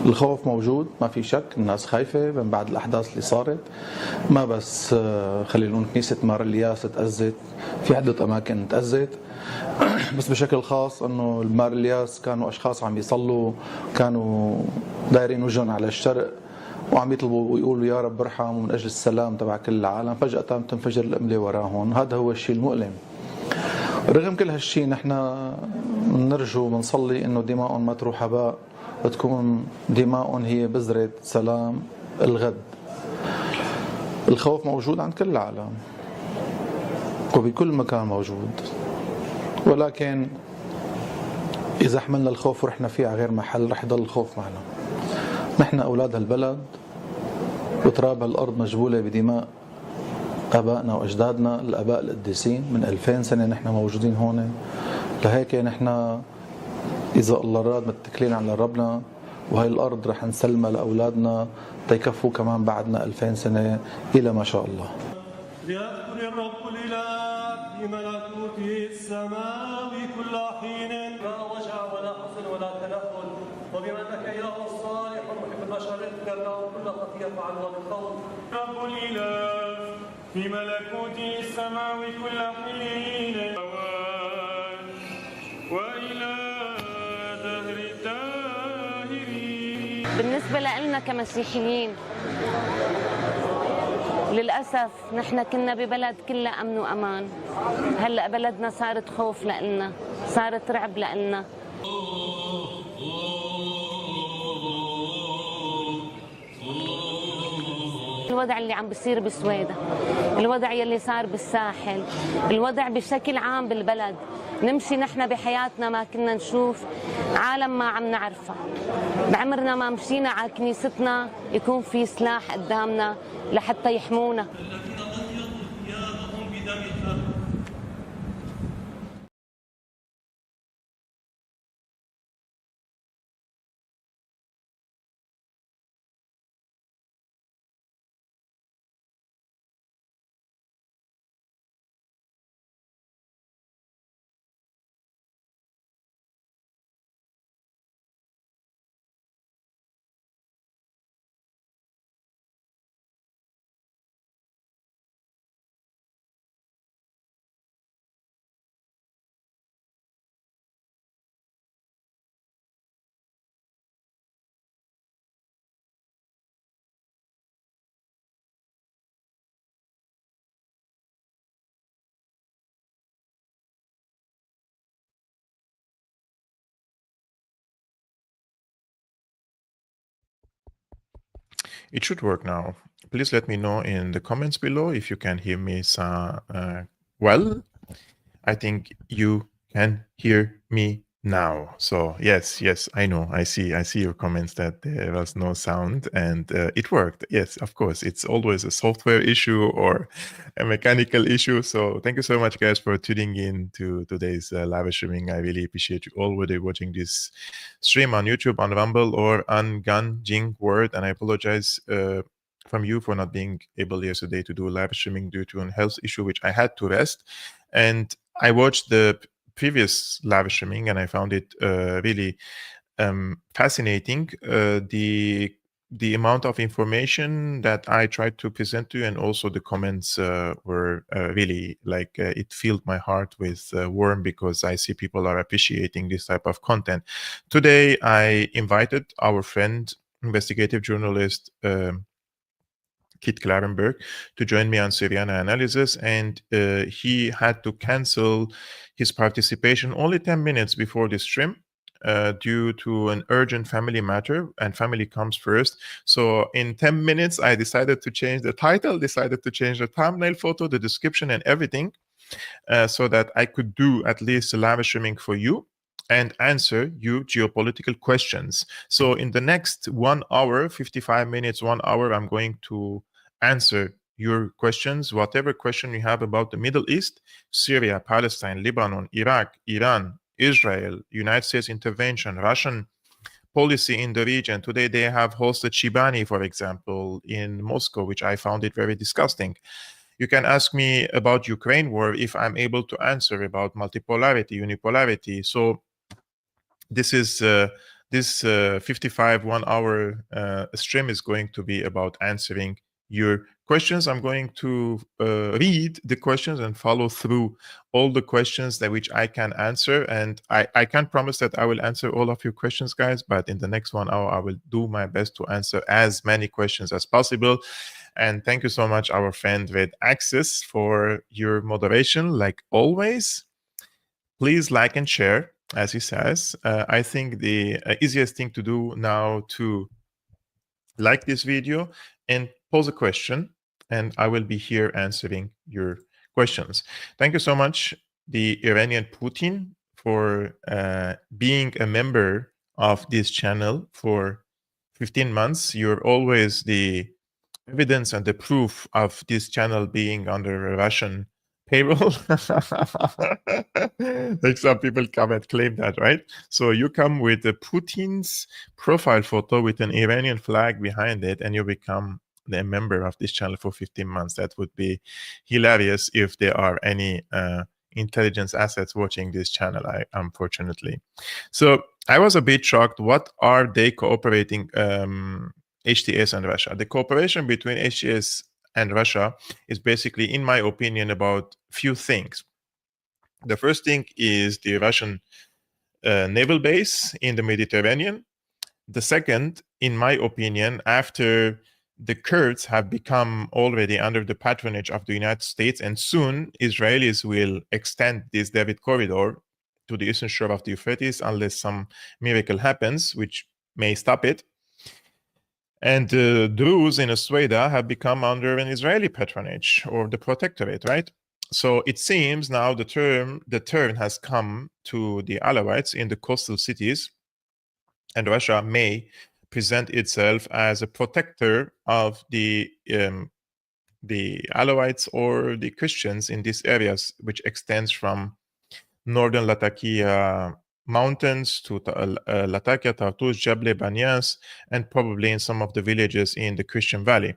الخوف موجود، ما في شك. الناس خايفة من بعد الأحداث اللي صارت، ما بس خلينا نقول كنيسة مار الياس تأذت، في عدة أماكن تأذت، بس بشكل خاص أنه المار الياس كانوا أشخاص عم يصلوا، كانوا دايرين وجههم على الشرق وعم يطلبوا ويقولوا يا رب ارحم ومن أجل السلام تبع كل العالم، فجأة تنفجر القنبلة وراهم. هذا هو الشيء المؤلم. رغم كل هالشيء نحن نرجو ونصلي انه دماء ما تروح هباء، وتكون دماء هي بذرة سلام الغد. الخوف موجود عند كل العالم وبكل مكان موجود، ولكن إذا حملنا الخوف ورحنا فيه على غير محل رح يضل الخوف معنا. نحن أولاد هالبلد وتراب هالأرض مجبولة بدماء آبائنا وأجدادنا الآباء القديسين. من 2000 سنة نحن موجودين هون، لهيك نحن إذا الله راد متكلين على ربنا، وهي الأرض رح نسلمها لأولادنا تيكفوا كمان بعدنا 2000 سنة إلى ما شاء الله. ليذكر الرب الإله في ملكوته السماوي كل حين، لا وجع ولا حزن ولا تنهد، وبما أنك إله الصالح ومحب البشر اغفر لهم كل خطيئة فعلوها بالقول. رب الإله في ملكوته السماوي كل حين وإلى دهر الداهرين. بالنسبة لنا كمسيحيين للأسف نحن كنا ببلد كلها أمن وأمان، هلأ بلدنا صارت خوف لنا، صارت رعب لنا. الوضع اللي عم بيصير بسويدة، الوضع يلي صار بالساحل، الوضع بشكل عام بالبلد، نمشي نحن بحياتنا ما كنا نشوف عالم ما عم نعرفه، بعمرنا ما مشينا على كنيستنا يكون في سلاح قدامنا لحتى يحمونا. It should work now. Please let me know in the comments below if you can hear me well. I think you can hear me now. So yes, I know. I see your comments that there was no sound, and it worked. Yes, of course. It's always a software issue or a mechanical issue. So thank you so much, guys, for tuning in to today's live streaming. I really appreciate you already watching this stream on YouTube, on Rumble, or on Ganjing Word. And I apologize from you for not being able yesterday to do live streaming due to a health issue, which I had to rest. And I watched the previous live streaming and I found it really fascinating. The amount of information that I tried to present to you, and also the comments were really like it filled my heart with warmth, because I see people are appreciating this type of content. Today, I invited our friend, investigative journalist, Kit Klarenberg, to join me on Syriana Analysis, and he had to cancel his participation only 10 minutes before the stream due to an urgent family matter, and family comes first. So in 10 minutes, I decided to change the title, decided to change the thumbnail photo, the description, and everything, so that I could do at least a live streaming for you and answer you geopolitical questions. So in the next 1 hour, 55 minutes, 1 hour, I'm going to answer your questions, whatever question you have about the Middle East, Syria, Palestine, Lebanon, Iraq, Iran, Israel, United States intervention, Russian policy in the region. Today they have hosted Shibani, for example, in Moscow, which I found it very disgusting. You can ask me about Ukraine war if I'm able to answer about multipolarity, unipolarity. So this is this 55 1-hour stream is going to be about answering your questions. I'm going to read the questions and follow through all the questions that which I can answer. And I can't promise that I will answer all of your questions, guys, but in the next 1 hour, I will do my best to answer as many questions as possible. And thank you so much, our friend with Access, for your moderation, like always. Please like and share, as he says. I think the easiest thing to do now to like this video and pose a question, and I will be here answering your questions. Thank you so much, the Iranian Putin, for being a member of this channel for 15 months. You're always the evidence and the proof of this channel being under a Russian payroll. Like some people come and claim that, right? So you come with the Putin's profile photo with an Iranian flag behind it, and you become the member of this channel for 15 months. That would be hilarious if there are any intelligence assets watching this channel, unfortunately. So I was a bit shocked. What are they cooperating, HTS and Russia? The cooperation between HTS and Russia is basically, in my opinion, about few things. The first thing is the Russian naval base in the Mediterranean. The second, in my opinion, after the Kurds have become already under the patronage of the United States, and soon Israelis will extend this David corridor to the eastern shore of the Euphrates unless some miracle happens, which may stop it. And the Druze in Asweda have become under an Israeli patronage or the protectorate, right? So it seems now the turn has come to the Alawites in the coastal cities, and Russia may present itself as a protector of the Alawites or the Christians in these areas, which extends from northern Latakia mountains to Latakia, Tartus, Jable, Banyas, and probably in some of the villages in the Christian Valley.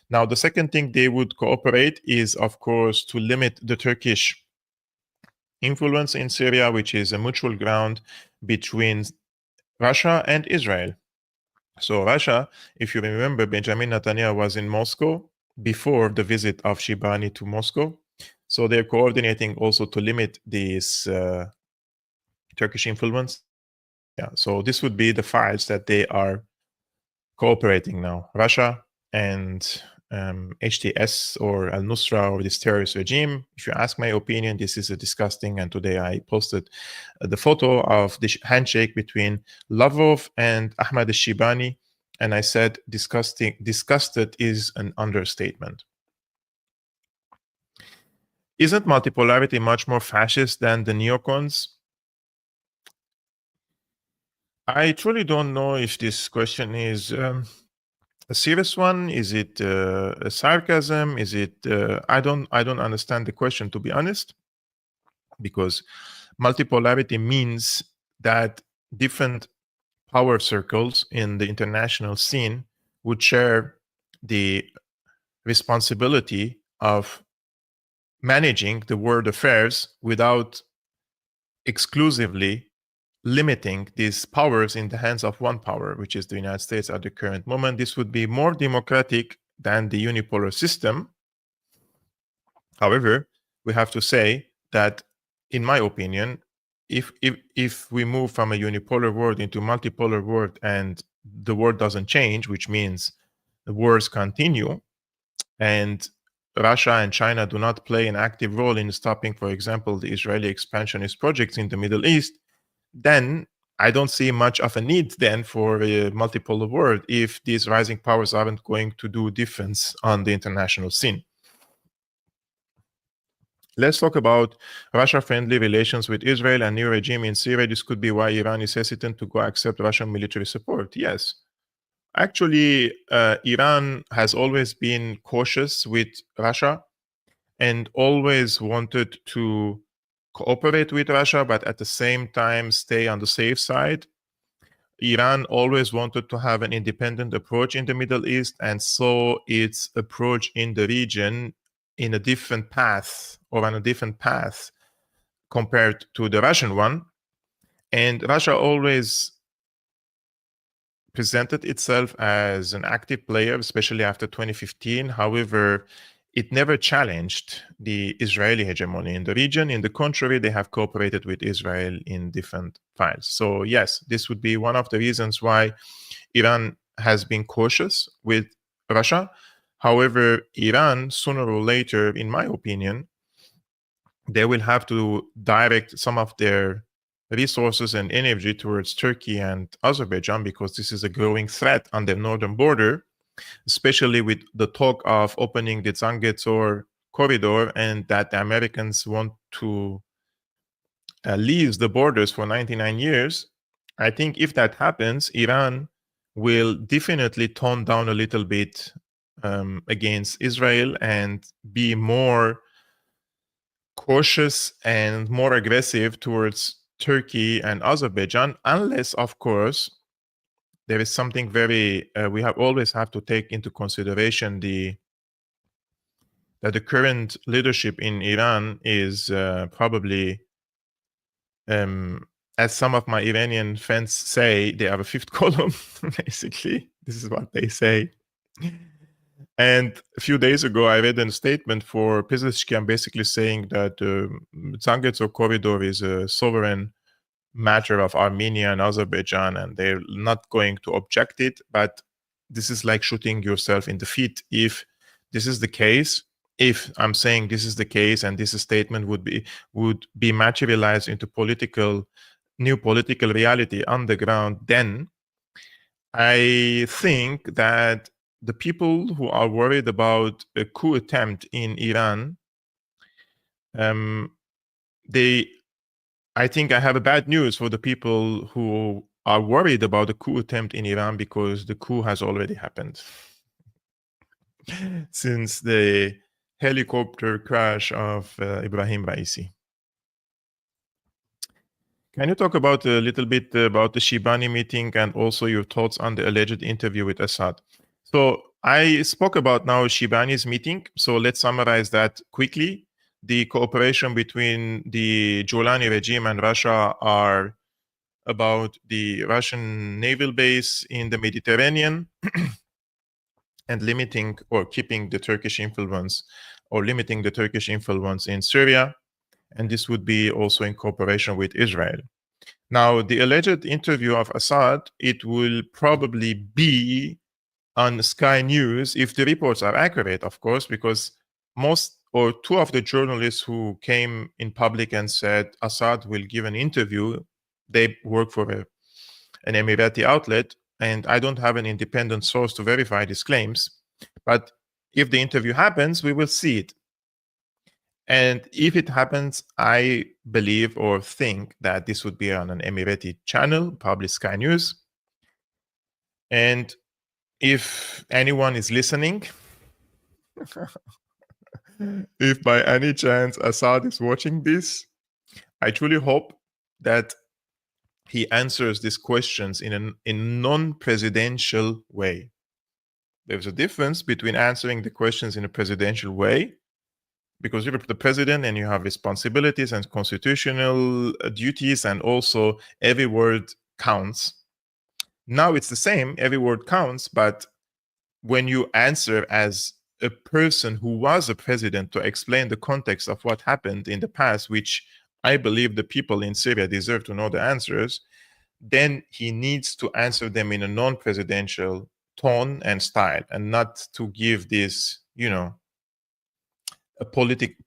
Now, the second thing they would cooperate is, of course, to limit the Turkish influence in Syria, which is a mutual ground between Russia and Israel. So Russia, if you remember, Benjamin Netanyahu was in Moscow before the visit of Shibani to Moscow. So they're coordinating also to limit this Turkish influence. Yeah, so this would be the files that they are cooperating now. Russia and HTS or al-Nusra or this terrorist regime. If you ask my opinion, this is a disgusting, and today I posted the photo of the handshake between Lavrov and Ahmad al-Shibani, and I said disgusted is an understatement. Isn't multipolarity much more fascist than the neocons? I truly don't know if this question is a serious one. Is it a sarcasm? Is it? I don't understand the question, to be honest, because multipolarity means that different power circles in the international scene would share the responsibility of managing the world affairs without exclusively limiting these powers in the hands of one power, which is the United States at the current moment. This would be more democratic than the unipolar system. However, we have to say that, in my opinion, if we move from a unipolar world into a multipolar world and the world doesn't change, which means the wars continue, and Russia and China do not play an active role in stopping, for example, the Israeli expansionist projects in the Middle East, then I don't see much of a need then for a multipolar world if these rising powers aren't going to do difference on the international scene. Let's talk about Russia-friendly relations with Israel and new regime in Syria. This could be why Iran is hesitant to go accept Russian military support. Yes. Actually, Iran has always been cautious with Russia and always wanted to cooperate with Russia, but at the same time stay on the safe side. Iran always wanted to have an independent approach in the Middle East and saw its approach in the region in a different path or on a different path compared to the Russian one. And Russia always presented itself as an active player, especially after 2015. However, it never challenged the Israeli hegemony in the region. In the contrary, they have cooperated with Israel in different files. So yes, this would be one of the reasons why Iran has been cautious with Russia. However, Iran, sooner or later, in my opinion, they will have to direct some of their resources and energy towards Turkey and Azerbaijan, because this is a growing threat on the northern border, especially with the talk of opening the Zangezur corridor, and that the Americans want to leave the borders for 99 years. I think if that happens, Iran will definitely tone down a little bit against Israel and be more cautious and more aggressive towards Turkey and Azerbaijan, unless, of course, there is something very we always have to take into consideration that the current leadership in Iran is probably, as some of my Iranian friends say, they are a fifth column. Basically, this is what they say. And a few days ago, I read a statement for Pezeshkian basically saying that the Zangezur corridor is a sovereign matter of Armenia and Azerbaijan, and they're not going to object it. But this is like shooting yourself in the feet. If this is the case, if I'm saying this is the case, and this statement would be materialized into new political reality on the ground, then I think that the people who are worried about a coup attempt in Iran, I think I have a bad news for the people who are worried about the coup attempt in Iran, because the coup has already happened. Since the helicopter crash of Ibrahim Raisi. Can you talk about a little bit about the Shibani meeting and also your thoughts on the alleged interview with Assad? So I spoke about now Shibani's meeting. So let's summarize that quickly. The cooperation between the Giuliani regime and Russia are about the Russian naval base in the Mediterranean and limiting or keeping the Turkish influence, or limiting the Turkish influence in Syria. And this would be also in cooperation with Israel. Now, the alleged interview of Assad, it will probably be on Sky News if the reports are accurate, of course, because two of the journalists who came in public and said Assad will give an interview, they work for an Emirati outlet, and I don't have an independent source to verify these claims. But if the interview happens, we will see it. And if it happens, I believe or think that this would be on an Emirati channel, probably Sky News. And if anyone is listening, if by any chance Assad is watching this, I truly hope that he answers these questions in a non-presidential way. There's a difference between answering the questions in a presidential way, because you're the president and you have responsibilities and constitutional duties, and also every word counts. Now it's the same, every word counts, but when you answer as a person who was a president to explain the context of what happened in the past, which I believe the people in Syria deserve to know the answers, then he needs to answer them in a non-presidential tone and style, and not to give this, a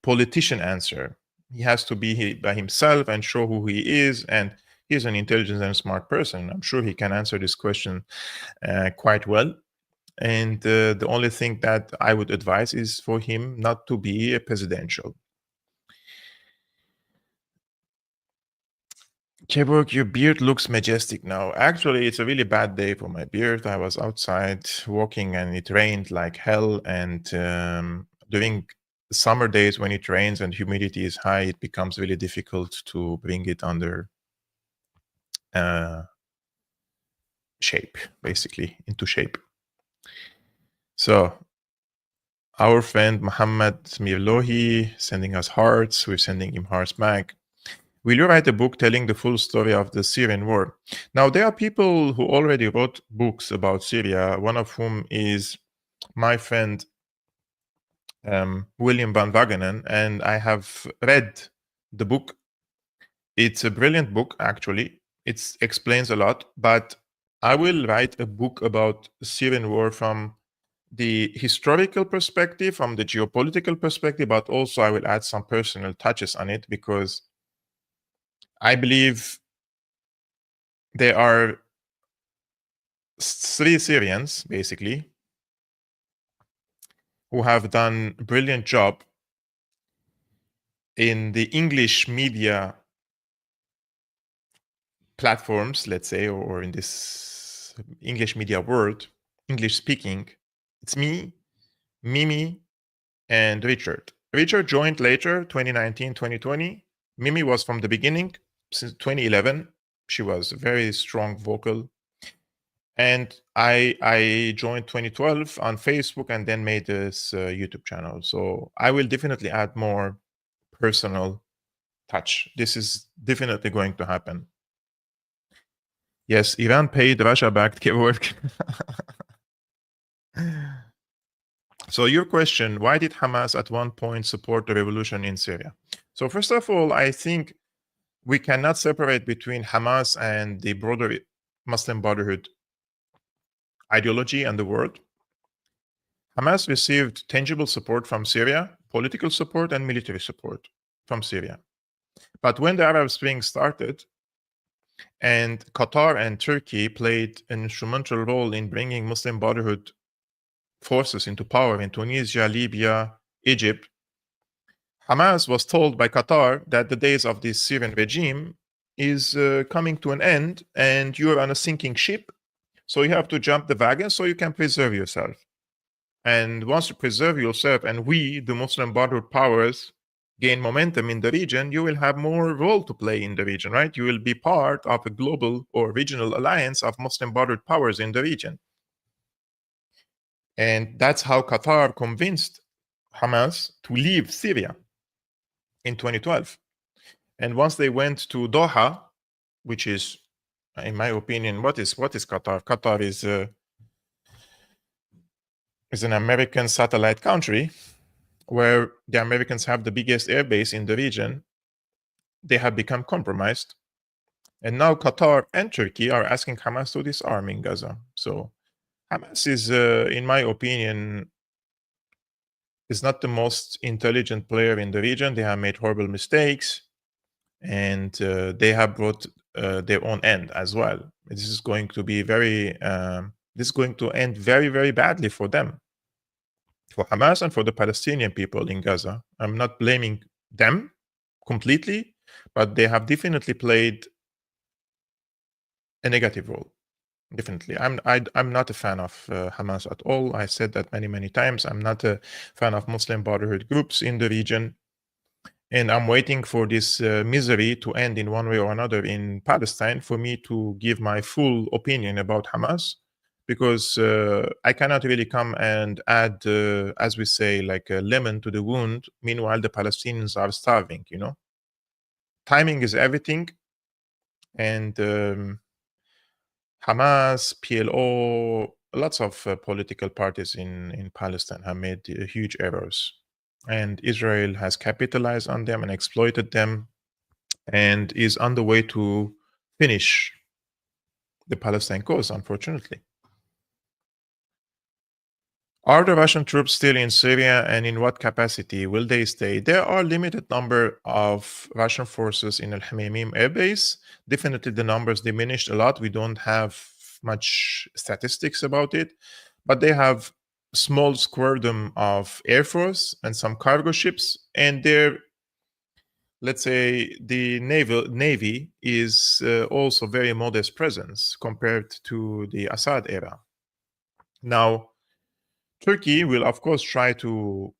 politician answer. He has to be by himself and show who he is, and he's an intelligent and smart person. I'm sure he can answer this question quite well. And the only thing that I would advise is for him not to be a presidential. Kevork, your beard looks majestic now. Actually, it's a really bad day for my beard. I was outside walking and it rained like hell. And during summer days when it rains and humidity is high, it becomes really difficult to bring it under shape, basically, into shape. So our friend Muhammad Mirlohi sending us hearts. We're sending him hearts back. Will you write a book telling the full story of the Syrian war? Now, there are people who already wrote books about Syria, one of whom is my friend William van Wagenen, and I have read the book. It's a brilliant book, actually. It explains a lot, but I will write a book about Syrian war from the historical perspective, from the geopolitical perspective, but also I will add some personal touches on it, because I believe there are 3 Syrians, basically, who have done a brilliant job in the English media platforms, let's say, or in this English media world, English speaking. It's me, Mimi, and Richard. Richard joined later, 2019, 2020. Mimi was from the beginning, since 2011. She was a very strong vocal. And I joined 2012 on Facebook and then made this YouTube channel. So I will definitely add more personal touch. This is definitely going to happen. Yes, Iran paid Russia-backed Kevork. So your question, why did Hamas at one point support the revolution in Syria? So first of all, I think we cannot separate between Hamas and the broader Muslim Brotherhood ideology and the world. Hamas received tangible support from Syria, political support and military support from Syria. But when the Arab Spring started, and Qatar and Turkey played an instrumental role in bringing Muslim Brotherhood forces into power in Tunisia, Libya, Egypt, Hamas was told by Qatar that the days of this Syrian regime is coming to an end and you're on a sinking ship, so you have to jump the wagon so you can preserve yourself. And once you preserve yourself and we, the Muslim Brotherhood powers, gain momentum in the region, you will have more role to play in the region, right? You will be part of a global or regional alliance of Muslim Brotherhood powers in the region. And that's how Qatar convinced Hamas to leave Syria in 2012. And once they went to Doha, which is, in my opinion, what is Qatar? Qatar is an American satellite country where the Americans have the biggest airbase in the region. They have become compromised. And now Qatar and Turkey are asking Hamas to disarm in Gaza. So Hamas is, in my opinion, is not the most intelligent player in the region. They have made horrible mistakes, and they have brought their own end as well. This is going to be this is going to end very, very badly for them, for Hamas and for the Palestinian people in Gaza. I'm not blaming them completely, but they have definitely played a negative role. Definitely. I'm not a fan of Hamas at all. I said that many, many times. I'm not a fan of Muslim Brotherhood groups in the region. And I'm waiting for this misery to end in one way or another in Palestine for me to give my full opinion about Hamas, because I cannot really come and add, as we say, like a lemon to the wound. Meanwhile, the Palestinians are starving, you know. Timing is everything. And Hamas, PLO, lots of political parties in Palestine have made huge errors. And Israel has capitalized on them and exploited them and is on the way to finish the Palestine cause, unfortunately. Are the Russian troops still in Syria, and in what capacity will they stay? There are limited number of Russian forces in Al Hamimim air base. Definitely the numbers diminished a lot. We don't have much statistics about it, but they have small squadron of air force and some cargo ships, and their, let's say, the navy is also very modest presence compared to the Assad era. Now, Turkey will, of course, try to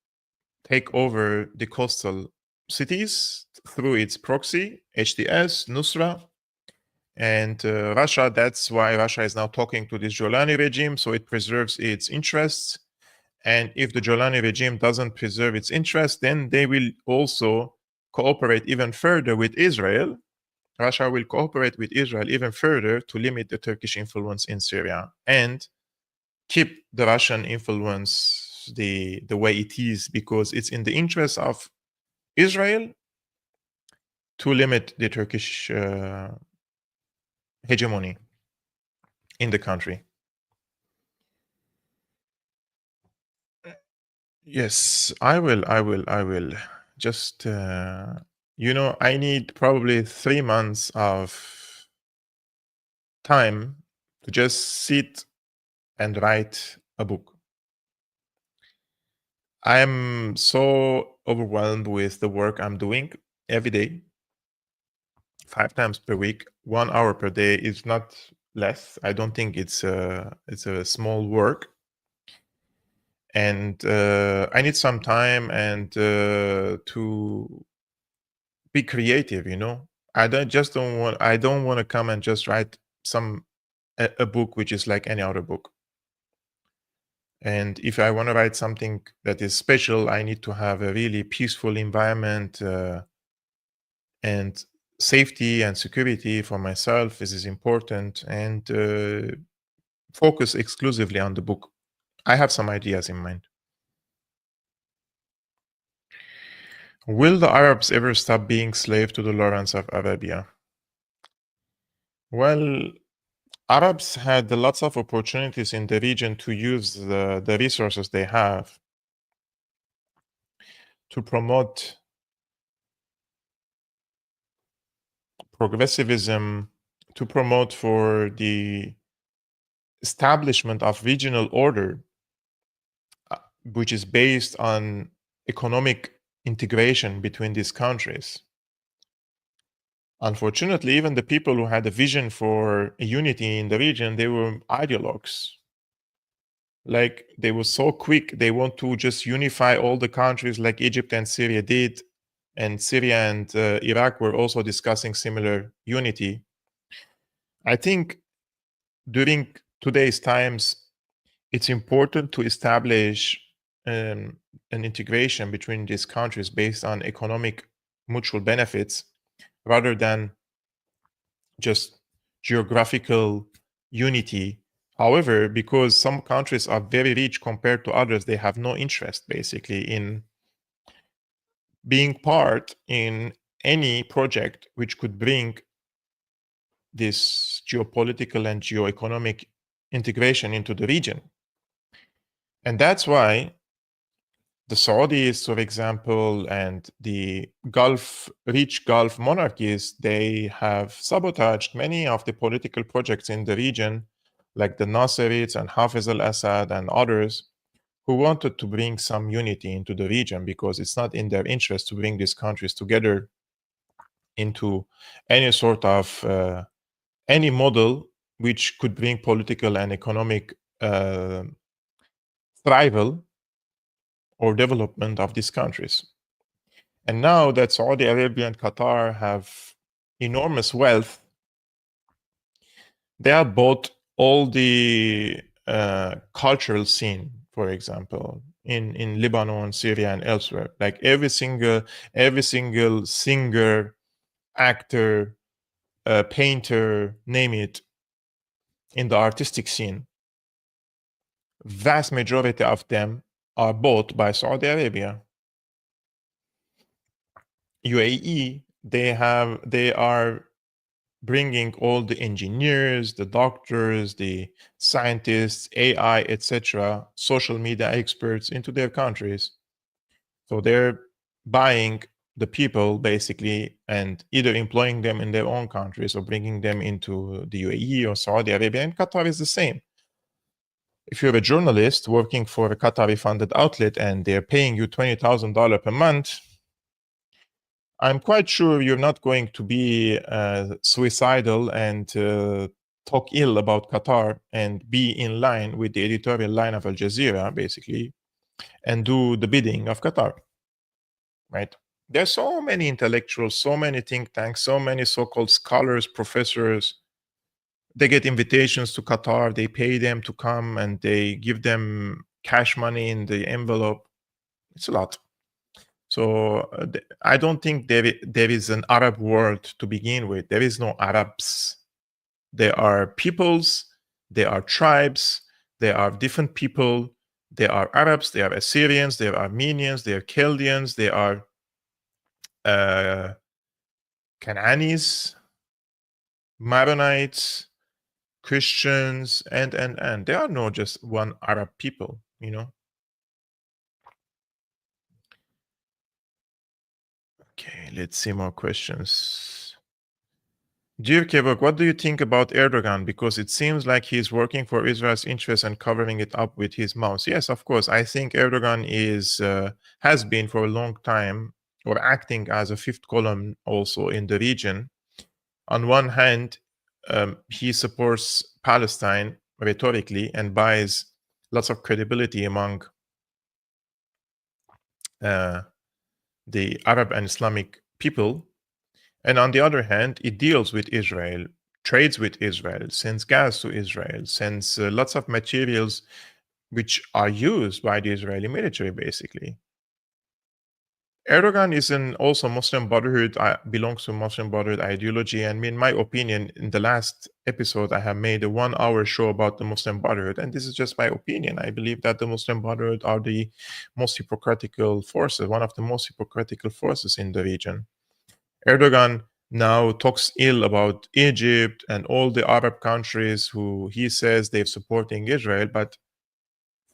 take over the coastal cities through its proxy, HTS, Nusra, and Russia. That's why Russia is now talking to this Jolani regime, so it preserves its interests. And if the Jolani regime doesn't preserve its interests, then they will also cooperate even further with Israel. Russia will cooperate with Israel even further to limit the Turkish influence in Syria and keep the Russian influence the way it is, because it's in the interest of Israel to limit the Turkish hegemony in the country. Yes, I will. Just, I need probably 3 months of time to just sit and write a book. I'm so overwhelmed with the work I'm doing every day, 5 times per week, 1 hour per day is not less. I don't think it's a small work. And I need some time and to be creative, I don't want to come and just write a book which is like any other book. And if I want to write something that is special, I need to have a really peaceful environment, and safety and security for myself. This is important, and focus exclusively on the book. I have some ideas in mind. Will the Arabs ever stop being slave to the Lawrence of Arabia? Well, Arabs had lots of opportunities in the region to use the resources they have to promote progressivism, to promote for the establishment of regional order, which is based on economic integration between these countries. Unfortunately, even the people who had a vision for a unity in the region, they were ideologues. Like, they were so quick, they want to just unify all the countries like Egypt and Syria did, and Syria and Iraq were also discussing similar unity. I think during today's times, it's important to establish an integration between these countries based on economic mutual benefits rather than just geographical unity. However, because some countries are very rich compared to others, they have no interest basically in being part in any project which could bring this geopolitical and geoeconomic integration into the region. And that's why the Saudis, for example, and the rich Gulf monarchies, they have sabotaged many of the political projects in the region, like the Nasserites and Hafez al-Assad and others, who wanted to bring some unity into the region, because it's not in their interest to bring these countries together into any sort of any model which could bring political and economic thrival or development of these countries. And now that Saudi Arabia and Qatar have enormous wealth, they have bought all the cultural scene, for example, in Lebanon, Syria, and elsewhere. Like every single singer, actor, painter, name it, in the artistic scene, vast majority of them are bought by Saudi Arabia. UAE, they are bringing all the engineers, the doctors, the scientists, AI, etc., social media experts into their countries. So they're buying the people basically and either employing them in their own countries or bringing them into the UAE or Saudi Arabia. And Qatar is the same. If you're a journalist working for a Qatari-funded outlet and they're paying you $20,000 per month, I'm quite sure you're not going to be suicidal and talk ill about Qatar and be in line with the editorial line of Al Jazeera, basically, and do the bidding of Qatar, right? There's so many intellectuals, so many think tanks, so many so-called scholars, professors. They get invitations to Qatar, they pay them to come, and they give them cash money in the envelope. It's a lot. So I don't think there is an Arab world to begin with. There is no Arabs. There are peoples, there are tribes, there are different people. There are Arabs, there are Assyrians, there are Armenians, there are Chaldeans, there are Canaanites, Maronites, Christians, and. There are no just one Arab people, you know. Okay, let's see more questions. Dear Kevork, what do you think about Erdogan? Because it seems like he's working for Israel's interests and covering it up with his mouth. Yes, of course. I think Erdogan has been for a long time, or acting as a fifth column also in the region. On one hand, he supports Palestine rhetorically and buys lots of credibility among the Arab and Islamic people. And on the other hand, it deals with Israel, trades with Israel, sends gas to Israel, sends lots of materials which are used by the Israeli military, basically. Erdogan is also Muslim Brotherhood, belongs to Muslim Brotherhood ideology. And in my opinion, in the last episode, I have made a 1-hour show about the Muslim Brotherhood. And this is just my opinion. I believe that the Muslim Brotherhood are the most hypocritical forces, one of the most hypocritical forces in the region. Erdogan now talks ill about Egypt and all the Arab countries who he says they're supporting Israel, but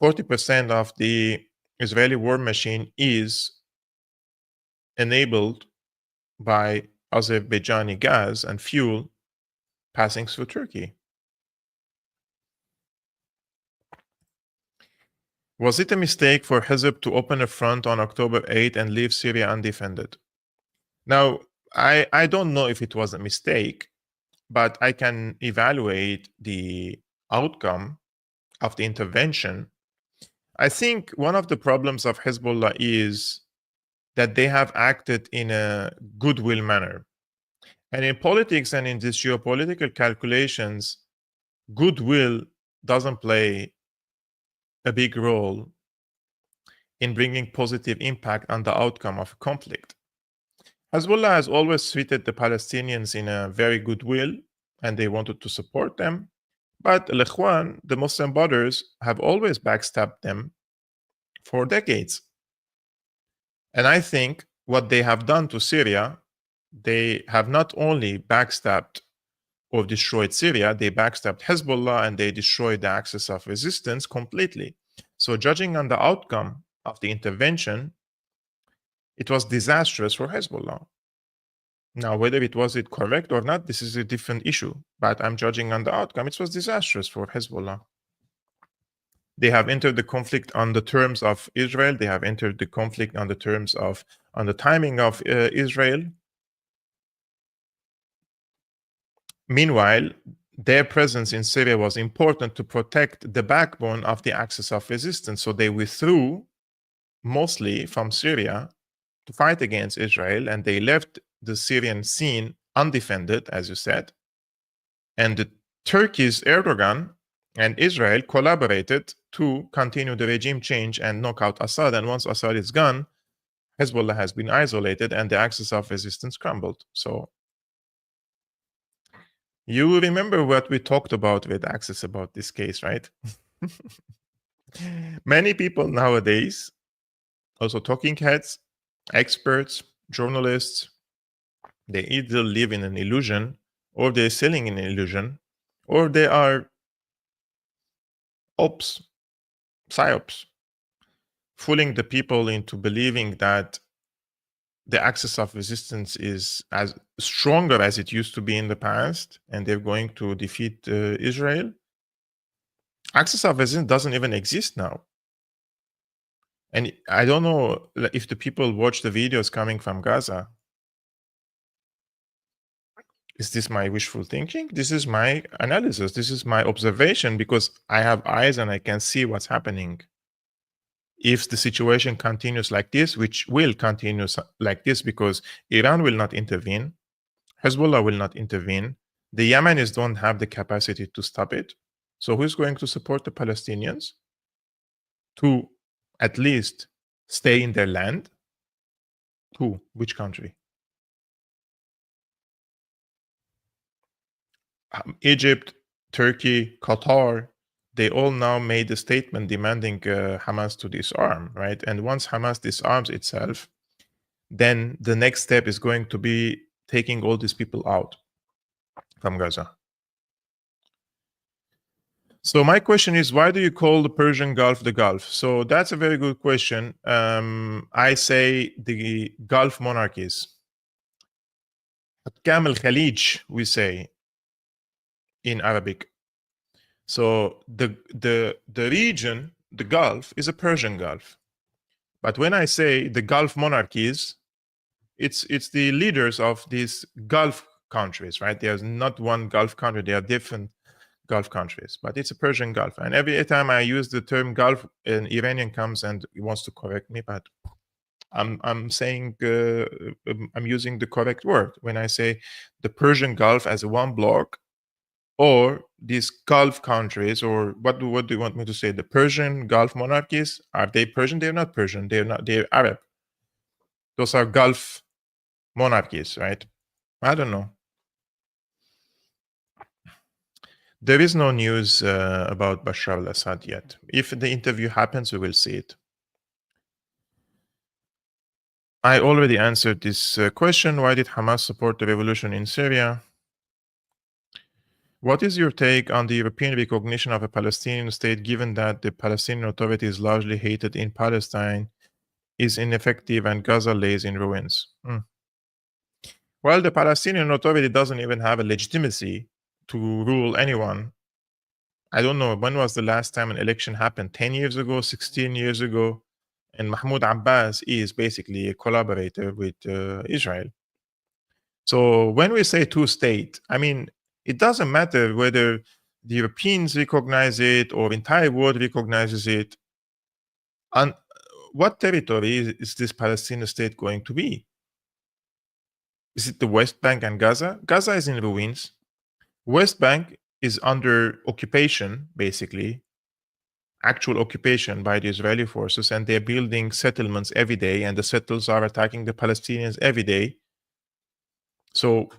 40% of the Israeli war machine is enabled by Azerbaijani gas and fuel passing through Turkey. Was it a mistake for Hizb to open a front on October 8 and leave Syria undefended? Now, I don't know if it was a mistake, but I can evaluate the outcome of the intervention. I think one of the problems of Hezbollah is that they have acted in a goodwill manner. And in politics and in these geopolitical calculations, goodwill doesn't play a big role in bringing positive impact on the outcome of a conflict. Hezbollah has always treated the Palestinians in a very good will, and they wanted to support them. But Al-Ikhwan, the Muslim brothers, have always backstabbed them for decades. And I think what they have done to Syria, they have not only backstabbed or destroyed Syria, they backstabbed Hezbollah and they destroyed the axis of resistance completely. So judging on the outcome of the intervention, it was disastrous for Hezbollah. Now, whether it was correct or not, this is a different issue. But I'm judging on the outcome. It was disastrous for Hezbollah. They have entered the conflict on the terms of Israel. They have entered the conflict on the terms of, on the timing of Israel. Meanwhile, their presence in Syria was important to protect the backbone of the axis of resistance. So they withdrew mostly from Syria to fight against Israel, and they left the Syrian scene undefended, as you said. And the Turkey's Erdogan and Israel collaborated to continue the regime change and knock out Assad. And once Assad is gone, Hezbollah has been isolated and the axis of resistance crumbled. So you remember what we talked about with Axis about this case, right? Many people nowadays, also talking heads, experts, journalists, they either live in an illusion, or they're selling an illusion, or they are ops, psyops, fooling the people into believing that the axis of resistance is as stronger as it used to be in the past, and they're going to defeat Israel. Axis of resistance doesn't even exist now. And I don't know if the people watch the videos coming from Gaza. Is this my wishful thinking? This is my analysis. This is my observation, because I have eyes and I can see what's happening. If the situation continues like this, which will continue like this because Iran will not intervene, Hezbollah will not intervene, the Yemenis don't have the capacity to stop it. So who's going to support the Palestinians to at least stay in their land? Who? Which country? Egypt, Turkey, Qatar, they all now made a statement demanding Hamas to disarm, right? And once Hamas disarms itself, then the next step is going to be taking all these people out from Gaza. So my question is, why do you call the Persian Gulf the Gulf? So that's a very good question. I say the Gulf monarchies. Kamel Khalij, we say in Arabic. So the region, the Gulf, is a Persian Gulf. But when I say the Gulf monarchies, it's the leaders of these Gulf countries, right? There's not one Gulf country, there are different Gulf countries, but it's a Persian Gulf. And every time I use the term Gulf, an Iranian comes and wants to correct me, but I'm saying I'm using the correct word when I say the Persian Gulf as one block, or these Gulf countries, or what do you want me to say? The Persian Gulf monarchies, are they Persian? They're not Persian. They're Arab. Those are Gulf monarchies, right? I don't know. There is no news about Bashar al-Assad yet. If the interview happens, we will see it. I already answered this question. Why did Hamas support the revolution in Syria? What is your take on the European recognition of a Palestinian state, given that the Palestinian Authority is largely hated in Palestine, is ineffective, and Gaza lays in ruins? Well, the Palestinian Authority doesn't even have a legitimacy to rule anyone. I don't know, when was the last time an election happened? 10 years ago, 16 years ago? And Mahmoud Abbas is basically a collaborator with Israel. So when we say two-state, I mean, it doesn't matter whether the Europeans recognize it or entire world recognizes it. And what territory is this Palestinian state going to be? Is it the West Bank and Gaza? Gaza is in ruins. West Bank is under occupation, basically, actual occupation by the Israeli forces, and they're building settlements every day, and the settlers are attacking the Palestinians every day. So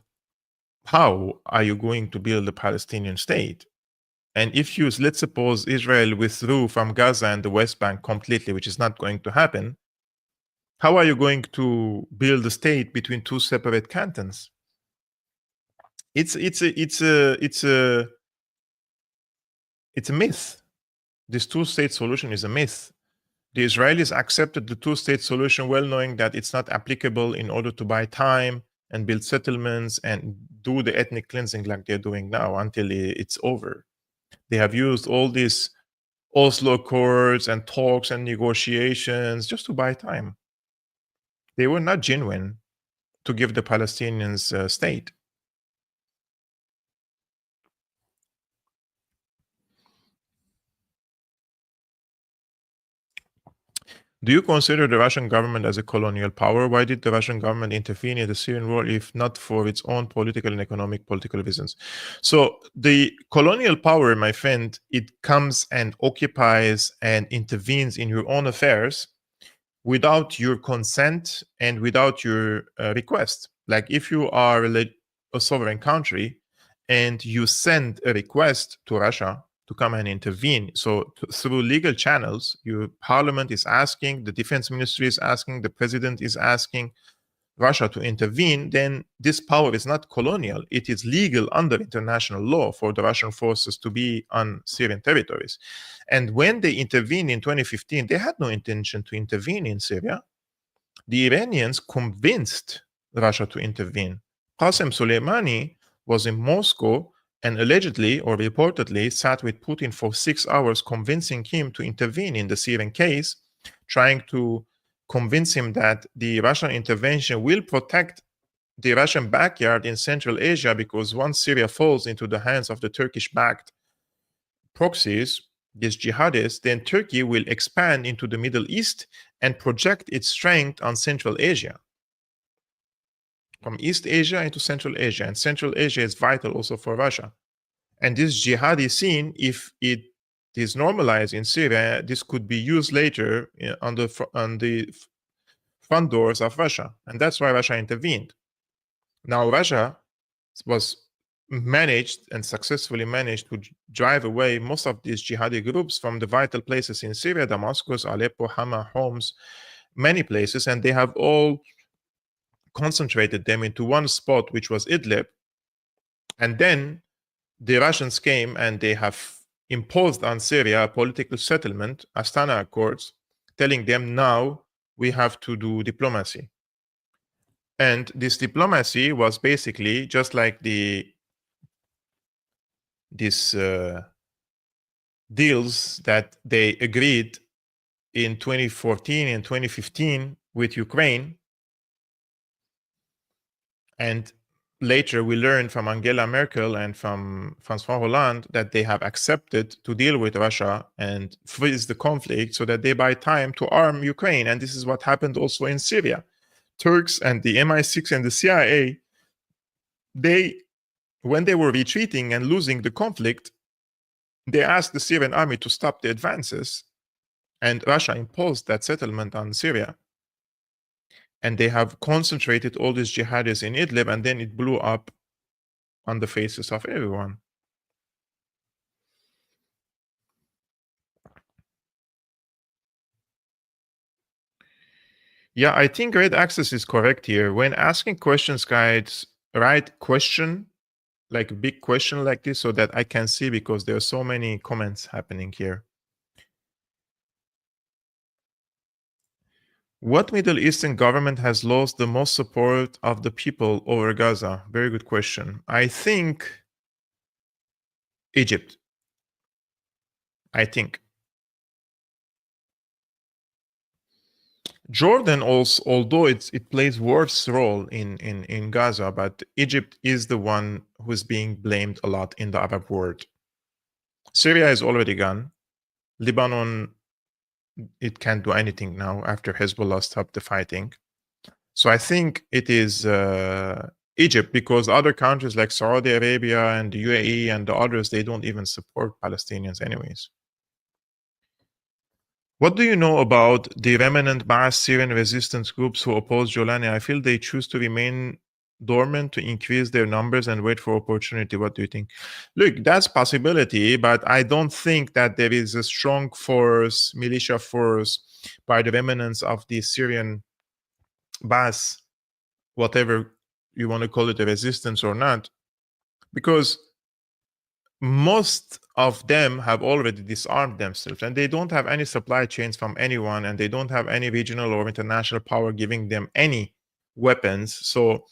how are you going to build a Palestinian state? And if you, let's suppose Israel withdrew from Gaza and the West Bank completely, which is not going to happen, how are you going to build a state between two separate cantons? It's a myth. This two-state solution is a myth. The Israelis accepted the two-state solution well knowing that it's not applicable in order to buy time and build settlements and do the ethnic cleansing like they're doing now until it's over. They have used all these Oslo Accords and talks and negotiations just to buy time. They were not genuine to give the Palestinians a state. Do you consider the Russian government as a colonial power? Why did the Russian government intervene in the Syrian war if not for its own political and economic political reasons? So the colonial power, my friend, it comes and occupies and intervenes in your own affairs without your consent and without your request. Like if you are a sovereign country and you send a request to Russia to come and intervene. So through legal channels, your parliament is asking, the defense ministry is asking, the president is asking Russia to intervene, then this power is not colonial. It is legal under international law for the Russian forces to be on Syrian territories. And when they intervened in 2015, they had no intention to intervene in Syria. The Iranians convinced Russia to intervene. Qasem Soleimani was in Moscow and allegedly or reportedly sat with Putin for 6 hours, convincing him to intervene in the Syrian case, trying to convince him that the Russian intervention will protect the Russian backyard in Central Asia, because once Syria falls into the hands of the Turkish-backed proxies, these jihadists, then Turkey will expand into the Middle East and project its strength on Central Asia. From East Asia into Central Asia, and Central Asia is vital also for Russia. And this jihadi scene, if it is normalized in Syria, this could be used later on the front doors of Russia. And that's why Russia intervened. Now, Russia was managed and successfully managed to drive away most of these jihadi groups from the vital places in Syria, Damascus, Aleppo, Hama, Homs, many places, and they have all concentrated them into one spot, which was Idlib. And then the Russians came and they have imposed on Syria a political settlement, Astana Accords, telling them now we have to do diplomacy. And this diplomacy was basically just like these deals that they agreed in 2014 and 2015 with Ukraine. And later we learned from Angela Merkel and from François Hollande that they have accepted to deal with Russia and freeze the conflict so that they buy time to arm Ukraine. And this is what happened also in Syria. Turks and the MI6 and the CIA, when they were retreating and losing the conflict, they asked the Syrian army to stop the advances, and Russia imposed that settlement on Syria. And they have concentrated all these jihadis in Idlib, and then it blew up on the faces of everyone. Yeah, I think Red Access is correct here. When asking questions, guys, write question, like a big question like this, so that I can see, because there are so many comments happening here. What Middle Eastern government has lost the most support of the people over Gaza? Very good question. I think Egypt. I think. Jordan also, although it plays worse role in Gaza, but Egypt is the one who's being blamed a lot in the Arab world. Syria is already gone. Lebanon, it can't do anything now after Hezbollah stopped the fighting. So I think it is Egypt, because other countries like Saudi Arabia and the UAE and the others, they don't even support Palestinians anyways. What do you know about the remnant Ba'ath Syrian resistance groups who oppose Jolani? I feel they choose to remain dormant to increase their numbers and wait for opportunity. What do you think? Look, that's possibility, but I don't think that there is a strong force, militia force, by the remnants of the Syrian Ba'ath, whatever you want to call it, a resistance or not, because most of them have already disarmed themselves, and they don't have any supply chains from anyone, and they don't have any regional or international power giving them any weapons. So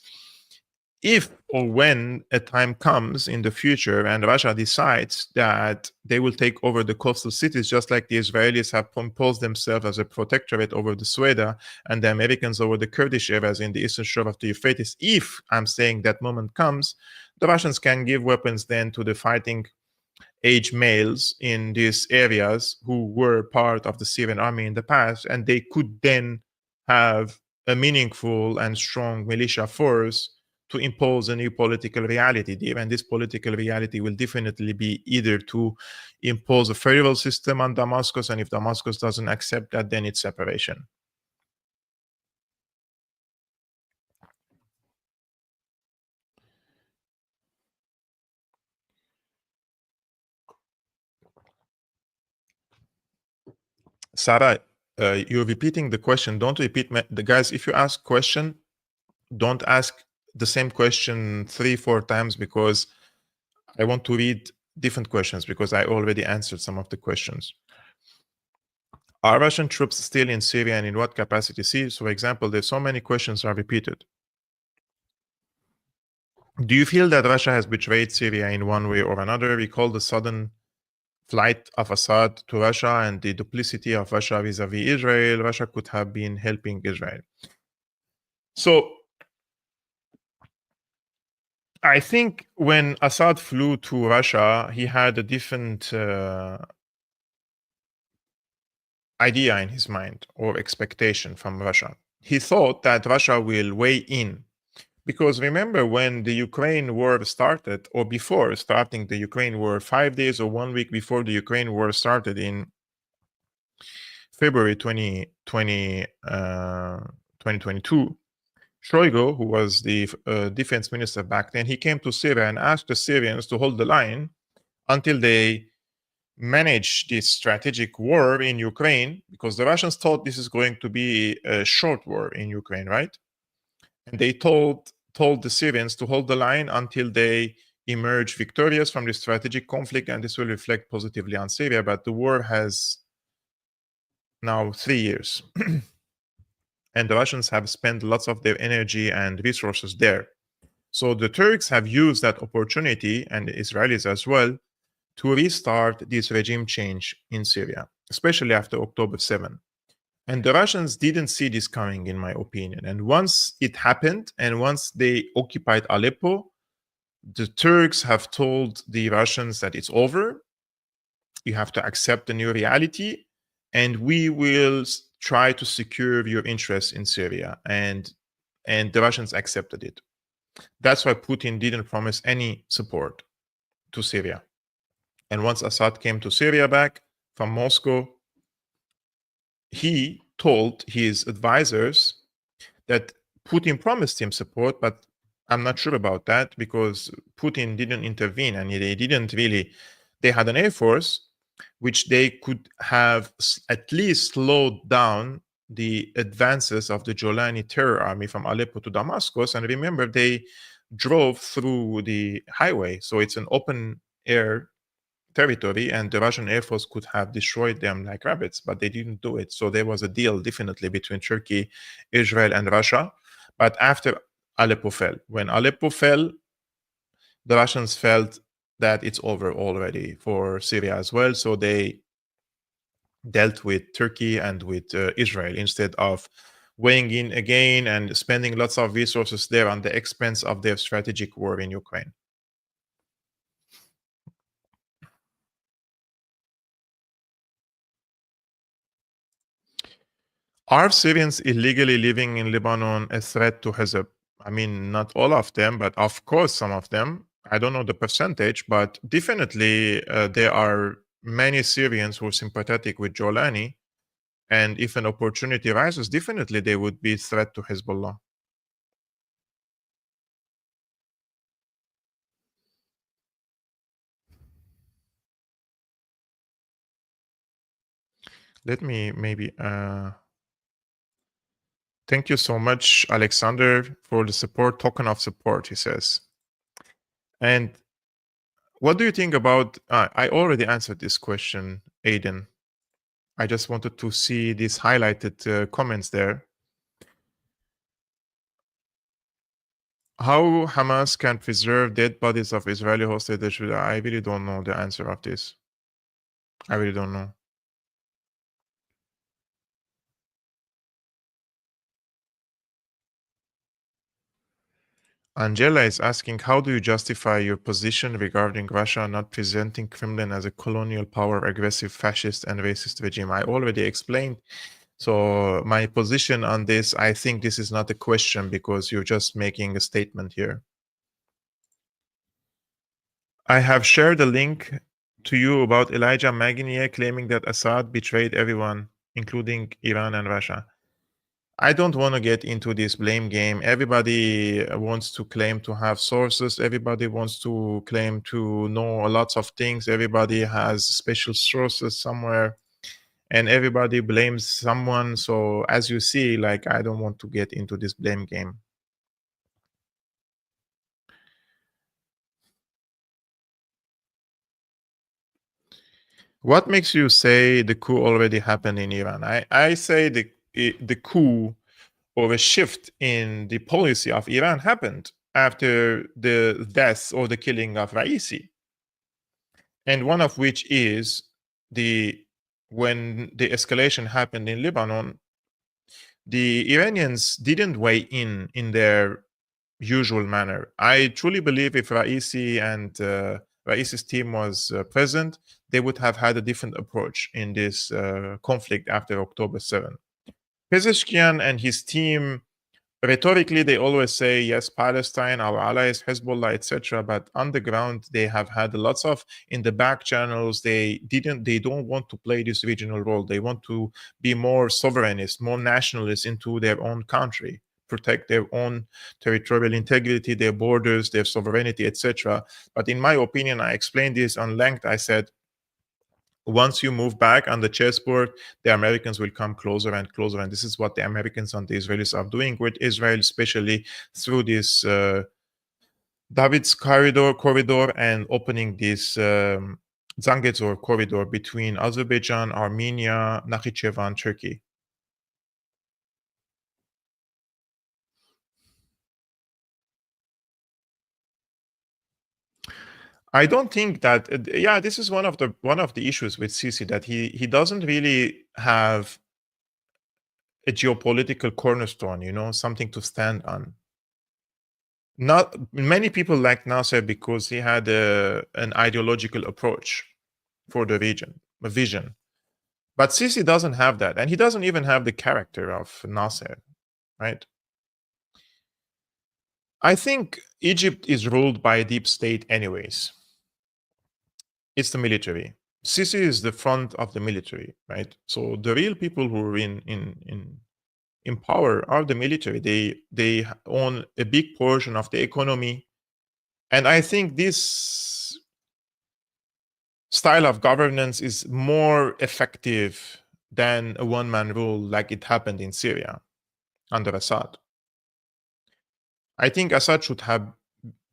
if or when a time comes in the future and Russia decides that they will take over the coastal cities, just like the Israelis have imposed themselves as a protectorate over the Sueda and the Americans over the Kurdish areas in the eastern shore of the Euphrates, if I'm saying that moment comes, the Russians can give weapons then to the fighting age males in these areas who were part of the Syrian army in the past, and they could then have a meaningful and strong militia force to impose a new political reality there. And this political reality will definitely be either to impose a federal system on Damascus, and if Damascus doesn't accept that, then it's separation. Sarah, you're repeating the question. Don't repeat the guys. If you ask question, don't ask the same question 3-4 times, because I want to read different questions, because I already answered some of the questions. Are Russian troops still in Syria, and in what capacity? See, so for example, there's so many questions are repeated. Do you feel that Russia has betrayed Syria in one way or another? Recall the sudden flight of Assad to Russia and the duplicity of Russia vis-a-vis Israel. Russia could have been helping Israel. So I think when Assad flew to Russia, he had a different idea in his mind, or expectation from Russia. He thought that Russia will weigh in. Because remember, when the Ukraine war started, or before starting the Ukraine war, 5 days or 1 week before the Ukraine war started in February 2022, 2022, Shoigu, who was the defense minister back then, he came to Syria and asked the Syrians to hold the line until they manage this strategic war in Ukraine, because the Russians thought this is going to be a short war in Ukraine, right? And they told the Syrians to hold the line until they emerge victorious from this strategic conflict, and this will reflect positively on Syria. But the war has now 3 years. And the Russians have spent lots of their energy and resources there. So the Turks have used that opportunity, and the Israelis as well, to restart this regime change in Syria, especially after October 7. And the Russians didn't see this coming, in my opinion. And once it happened, and once they occupied Aleppo, the Turks have told the Russians that it's over. You have to accept the new reality, and we will try to secure your interests in Syria. And the Russians accepted it. That's why Putin didn't promise any support to Syria. And once Assad came to Syria back from Moscow, he told his advisors that Putin promised him support, but I'm not sure about that, because Putin didn't intervene, and they had an air force which they could have at least slowed down the advances of the Jolani terror army from Aleppo to Damascus. And remember, they drove through the highway, so it's an open air territory, and the Russian Air Force could have destroyed them like rabbits, but they didn't do it. So there was a deal definitely between Turkey, Israel, and Russia. But after Aleppo fell, when Aleppo fell, the Russians felt that it's over already for Syria as well. So they dealt with Turkey and with Israel instead of weighing in again and spending lots of resources there on the expense of their strategic war in Ukraine. Are Syrians illegally living in Lebanon a threat to Hezbollah? I mean, not all of them, but of course some of them. I don't know the percentage, but definitely there are many Syrians who are sympathetic with Jolani. And if an opportunity arises, definitely they would be a threat to Hezbollah. Let me maybe... Thank you so much, Alexander, for the support, token of support, he says. And what do you think about... I already answered this question, Aiden. I just wanted to see these highlighted comments there. How Hamas can preserve dead bodies of Israeli hostages? I really don't know the answer of this. I really don't know. Angela is asking, how do you justify your position regarding Russia not presenting Kremlin as a colonial power, aggressive, fascist, and racist regime? I already explained. So my position on this, I think this is not a question, because you're just making a statement here. I have shared a link to you about Elijah Magnier claiming that Assad betrayed everyone, including Iran and Russia. I don't want to get into this blame game. Everybody wants to claim to have sources. Everybody wants to claim to know lots of things. Everybody has special sources somewhere, and everybody blames someone. So as you see, like, I don't want to get into this blame game. What makes you say the coup already happened in Iran? I say the coup, or a shift in the policy of Iran, happened after the death or the killing of Raisi. And one of which is when the escalation happened in Lebanon, the Iranians didn't weigh in their usual manner. I truly believe if Raisi and Raisi's team was present, they would have had a different approach in this conflict after October 7. Pezeshkian and his team rhetorically, they always say, yes, Palestine, our allies, Hezbollah, etc. But on the ground, they have had lots of, in the back channels, they don't want to play this regional role. They want to be more sovereignist, more nationalist into their own country, protect their own territorial integrity, their borders, their sovereignty, etc. But in my opinion, I explained this on length. I said, once you move back on the chessboard, the Americans will come closer and closer. And this is what the Americans and the Israelis are doing with Israel, especially through this David's corridor and opening this Zangezur corridor between Azerbaijan, Armenia, Nakhichevan, Turkey. I don't think that. Yeah, this is one of the issues with Sisi, that he doesn't really have a geopolitical cornerstone, something to stand on. Not many people like Nasser because he had an ideological approach for the region, a vision. But Sisi doesn't have that, and he doesn't even have the character of Nasser, right? I think Egypt is ruled by a deep state anyways. It's the military. Sisi is the front of the military, right? So the real people who are in power are the military. They own a big portion of the economy. And I think this style of governance is more effective than a one-man rule like it happened in Syria under Assad. I think Assad should have,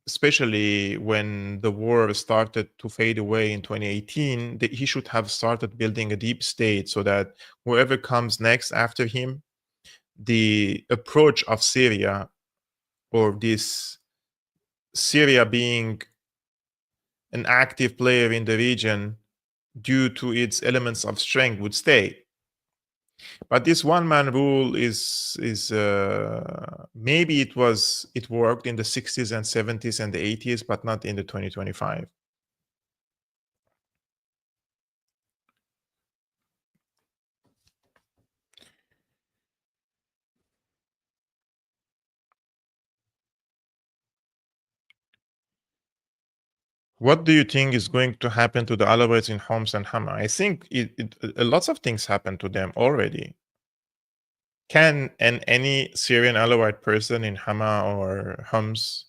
especially when the war started to fade away in 2018, that he should have started building a deep state so that whoever comes next after him, the approach of Syria, or this Syria being an active player in the region due to its elements of strength, would stay. But this one-man rule is maybe it worked in the 60s and 70s and the 80s, but not in the 2025. What do you think is going to happen to the Alawites in Homs and Hama? I think lots of things happen to them already. Can any Syrian Alawite person in Hama or Homs,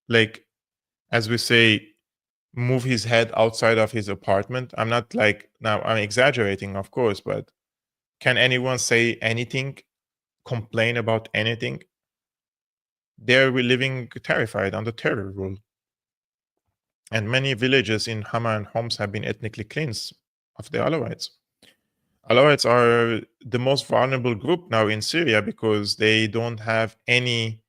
like, as we say, move his head outside of his apartment? I'm not like, now I'm exaggerating, of course, but can anyone say anything, complain about anything? They're living terrified under terror rule. And many villages in Hama and Homs have been ethnically cleansed of the Alawites. Alawites are the most vulnerable group now in Syria because they don't have any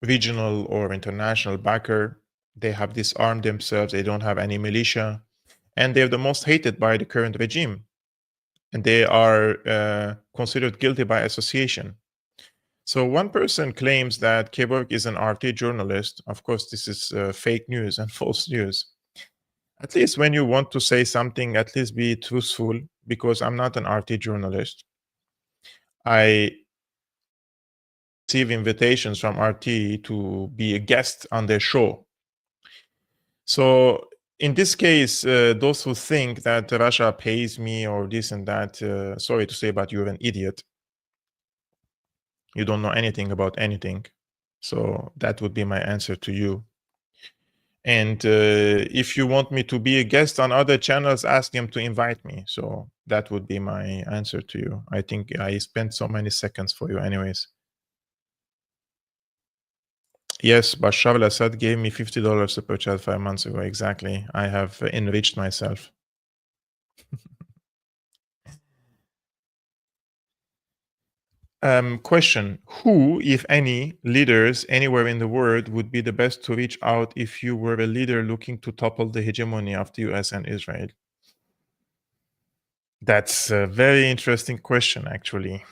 regional or international backer. They have disarmed themselves. They don't have any militia. And they're the most hated by the current regime. And they are considered guilty by association. So one person claims that Kevork is an RT journalist. Of course, this is fake news and false news. At least when you want to say something, at least be truthful, because I'm not an RT journalist. I receive invitations from RT to be a guest on their show. So in this case, those who think that Russia pays me or this and that, sorry to say, but you're an idiot. You don't know anything about anything. So that would be my answer to you. And if you want me to be a guest on other channels, ask them to invite me. So that would be my answer to you. I think I spent so many seconds for you anyways. Yes, Bashar al-Assad gave me $50 super chat 5 months ago. Exactly. I have enriched myself. Question: who, if any, leaders anywhere in the world would be the best to reach out if you were a leader looking to topple the hegemony of the US and Israel? That's a very interesting question, actually.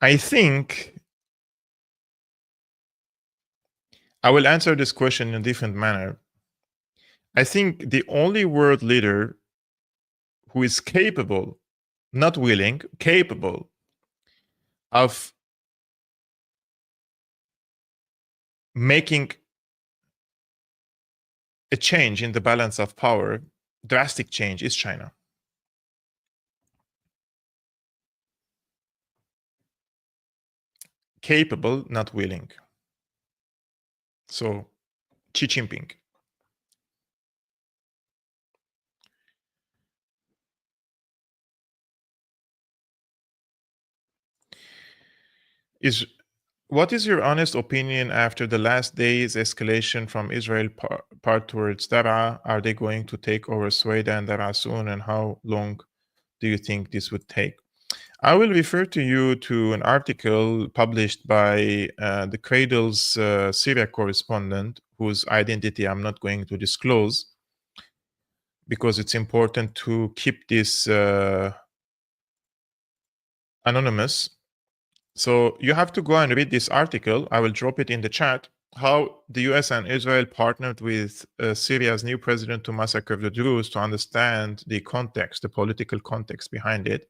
I think I will answer this question in a different manner. I think the only world leader who is capable, not willing, capable of making a change in the balance of power, drastic change, is China. Capable, not willing. So, Xi Jinping. What is your honest opinion after the last day's escalation from Israel part towards Daraa? Are they going to take over Sweden and Daraa soon? And how long do you think this would take? I will refer to you to an article published by the Cradle's Syria correspondent, whose identity I'm not going to disclose, because it's important to keep this anonymous. So you have to go and read this article. I will drop it in the chat. How the US and Israel partnered with Syria's new president to massacre the Druze, to understand the context, the political context behind it.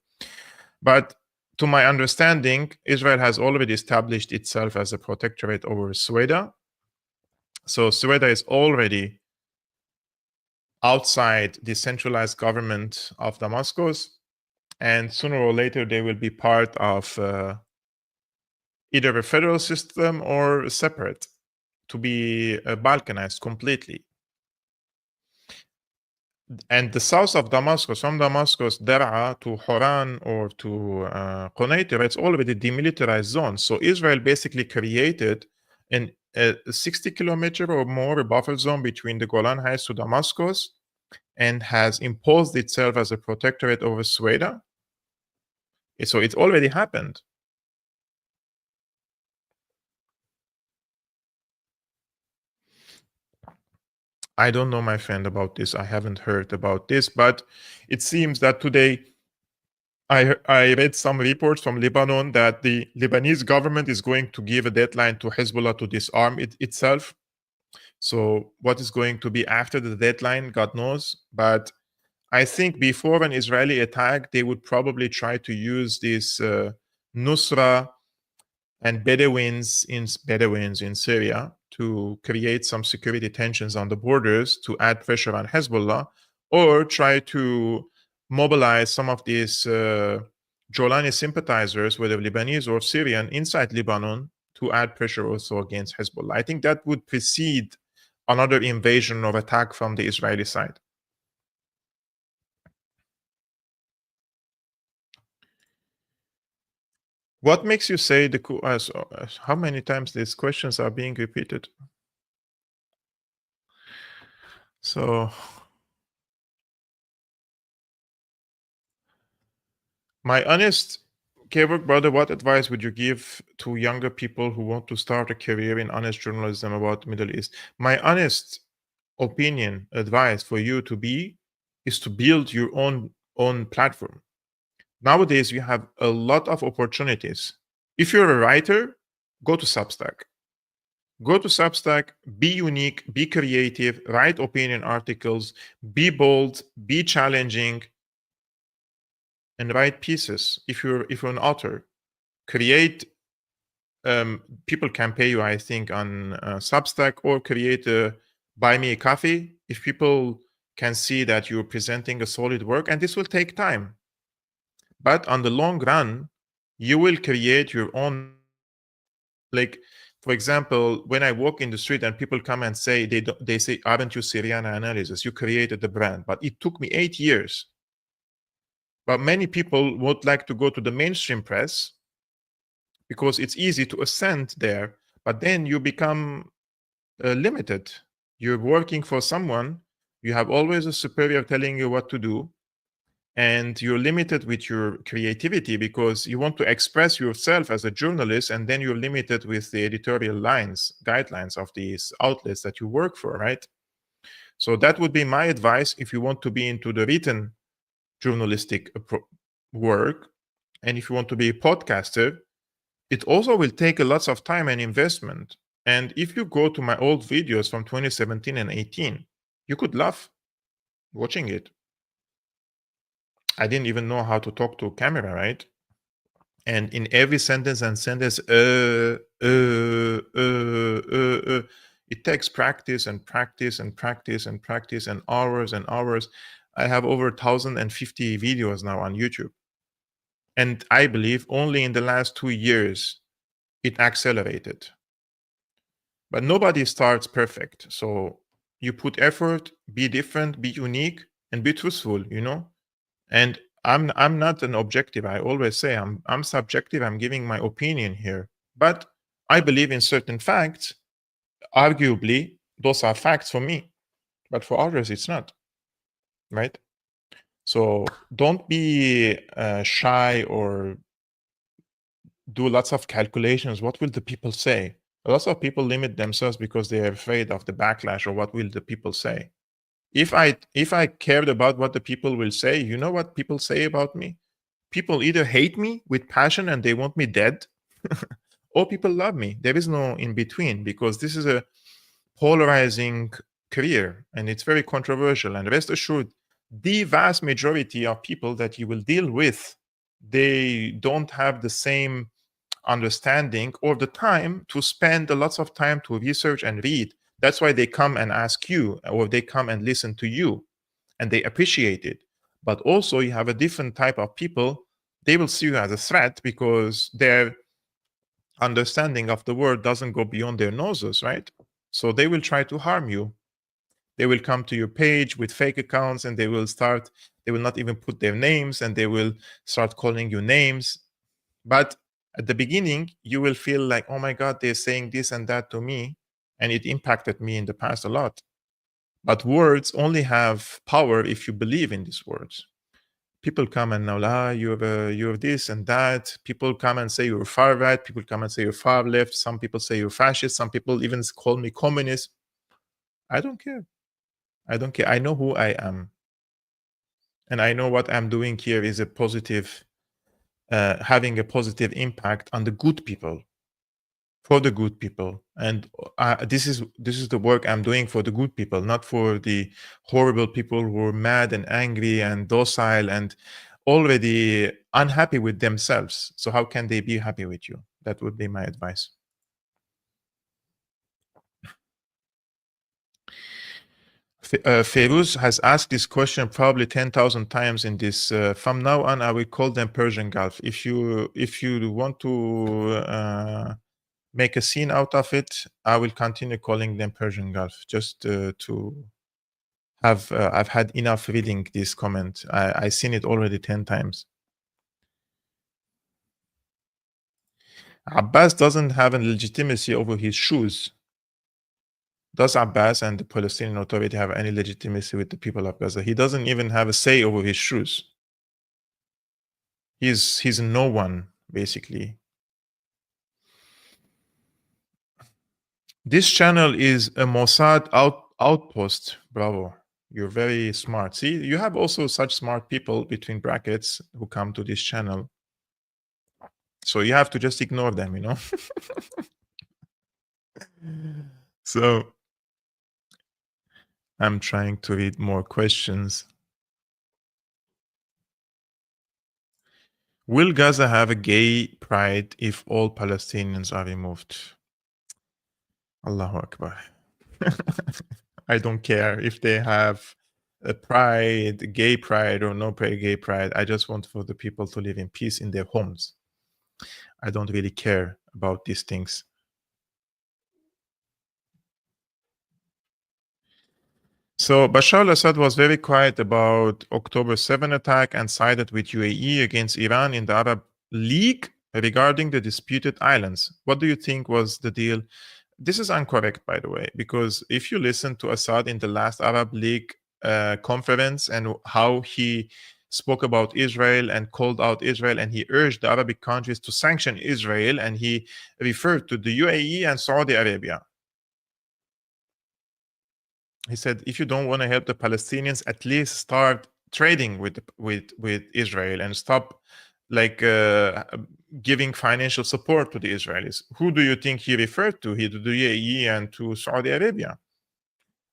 But to my understanding, Israel has already established itself as a protectorate over Sweden. So Sweden is already outside the centralized government of Damascus, and sooner or later they will be part of either a federal system or separate, to be balkanized completely. And the south of Damascus, from Damascus, Daraa to Horan or to Quneitra, it's already demilitarized zone. So Israel basically created a 60-kilometer or more buffer zone between the Golan Heights to Damascus, and has imposed itself as a protectorate over Sweden. So it already happened. I don't know, my friend, about this. I haven't heard about this, but it seems that today I read some reports from Lebanon that the Lebanese government is going to give a deadline to Hezbollah to disarm itself. So what is going to be after the deadline, God knows. But I think before an Israeli attack, they would probably try to use this Nusra and Bedouins in Syria to create some security tensions on the borders, to add pressure on Hezbollah, or try to mobilize some of these Jolani sympathizers, whether Lebanese or Syrian, inside Lebanon, to add pressure also against Hezbollah. I think that would precede another invasion or attack from the Israeli side. What makes you say the coup? How many times these questions are being repeated? So, my honest Kevork brother, what advice would you give to younger people who want to start a career in honest journalism about the Middle East? My honest opinion, advice for you is to build your own platform. Nowadays, you have a lot of opportunities. If you're a writer, go to Substack. Go to Substack, be unique, be creative, write opinion articles, be bold, be challenging, and write pieces. If you're an author, create. People can pay you, I think, on Substack, or create a buy me a coffee. If people can see that you're presenting a solid work, and this will take time, but on the long run, you will create your own. Like, for example, when I walk in the street and people come and say, they say, aren't you Syriana Analysis? You created the brand. But it took me 8 years. But many people would like to go to the mainstream press because it's easy to ascend there. But then you become limited. You're working for someone. You have always a superior telling you what to do. And you're limited with your creativity because you want to express yourself as a journalist, and then you're limited with the editorial guidelines of these outlets that you work for, right? So that would be my advice if you want to be into the written journalistic work. And if you want to be a podcaster, it also will take a lot of time and investment. And if you go to my old videos from 2017 and 18, you could laugh watching it. I didn't even know how to talk to a camera, right? And in every sentence, it takes practice and practice and practice and practice and hours and hours. I have over 1,050 videos now on YouTube. And I believe only in the last 2 years, it accelerated. But nobody starts perfect. So you put effort, be different, be unique, and be truthful, you know? And I'm not an objective. I always say I'm subjective. I'm giving my opinion here. But I believe in certain facts. Arguably, those are facts for me. But for others, it's not. Right? So don't be shy or do lots of calculations. What will the people say? Lots of people limit themselves because they are afraid of the backlash or what will the people say. If I cared about what the people will say, you know what people say about me? People either hate me with passion and they want me dead, or people love me. There is no in between, because this is a polarizing career and it's very controversial. And rest assured, the vast majority of people that you will deal with, they don't have the same understanding or the time to spend lots of time to research and read. That's why they come and ask you, or they come and listen to you, and they appreciate it. But also you have a different type of people. They will see you as a threat because their understanding of the world doesn't go beyond their noses, right? So they will try to harm you. They will come to your page with fake accounts and they will not even put their names, and they will start calling you names. But at the beginning, you will feel like, oh my God, they're saying this and that to me. And it impacted me in the past a lot. But words only have power if you believe in these words. People come and now, you're this and that. People come and say you're far right. People come and say you're far left. Some people say you're fascist. Some people even call me communist. I don't care. I don't care. I know who I am. And I know what I'm doing here is a positive, having a positive impact on the good people. For the good people. And this is the work I'm doing for the good people, not for the horrible people who are mad and angry and docile and already unhappy with themselves. So how can they be happy with you? That would be my advice. Ferouz has asked this question probably 10,000 times in this. From now on, I will call them Persian Gulf. If you want to make a scene out of it, I will continue calling them Persian Gulf, just to have, I've had enough reading this comment. I've seen it already 10 times. Abbas doesn't have a legitimacy over his shoes. Does Abbas and the Palestinian Authority have any legitimacy with the people of Gaza? He doesn't even have a say over his shoes. He's no one, basically. This channel is a Mossad outpost. Bravo. You're very smart. See, you have also such smart people between brackets who come to this channel. So you have to just ignore them, you know? So I'm trying to read more questions. Will Gaza have a gay pride if all Palestinians are removed? Allahu Akbar. I don't care if they have a pride, gay pride, or no gay pride. I just want for the people to live in peace in their homes. I don't really care about these things. So Bashar al-Assad was very quiet about October 7 attack and sided with UAE against Iran in the Arab League regarding the disputed islands. What do you think was the deal? This is incorrect, by the way, because if you listen to Assad in the last Arab League conference and how he spoke about Israel and called out Israel, and he urged the Arabic countries to sanction Israel, and he referred to the UAE and Saudi Arabia. He said, if you don't want to help the Palestinians, at least start trading with Israel and stop giving financial support to the Israelis. Who do you think he referred to? He to the UAE and to Saudi Arabia.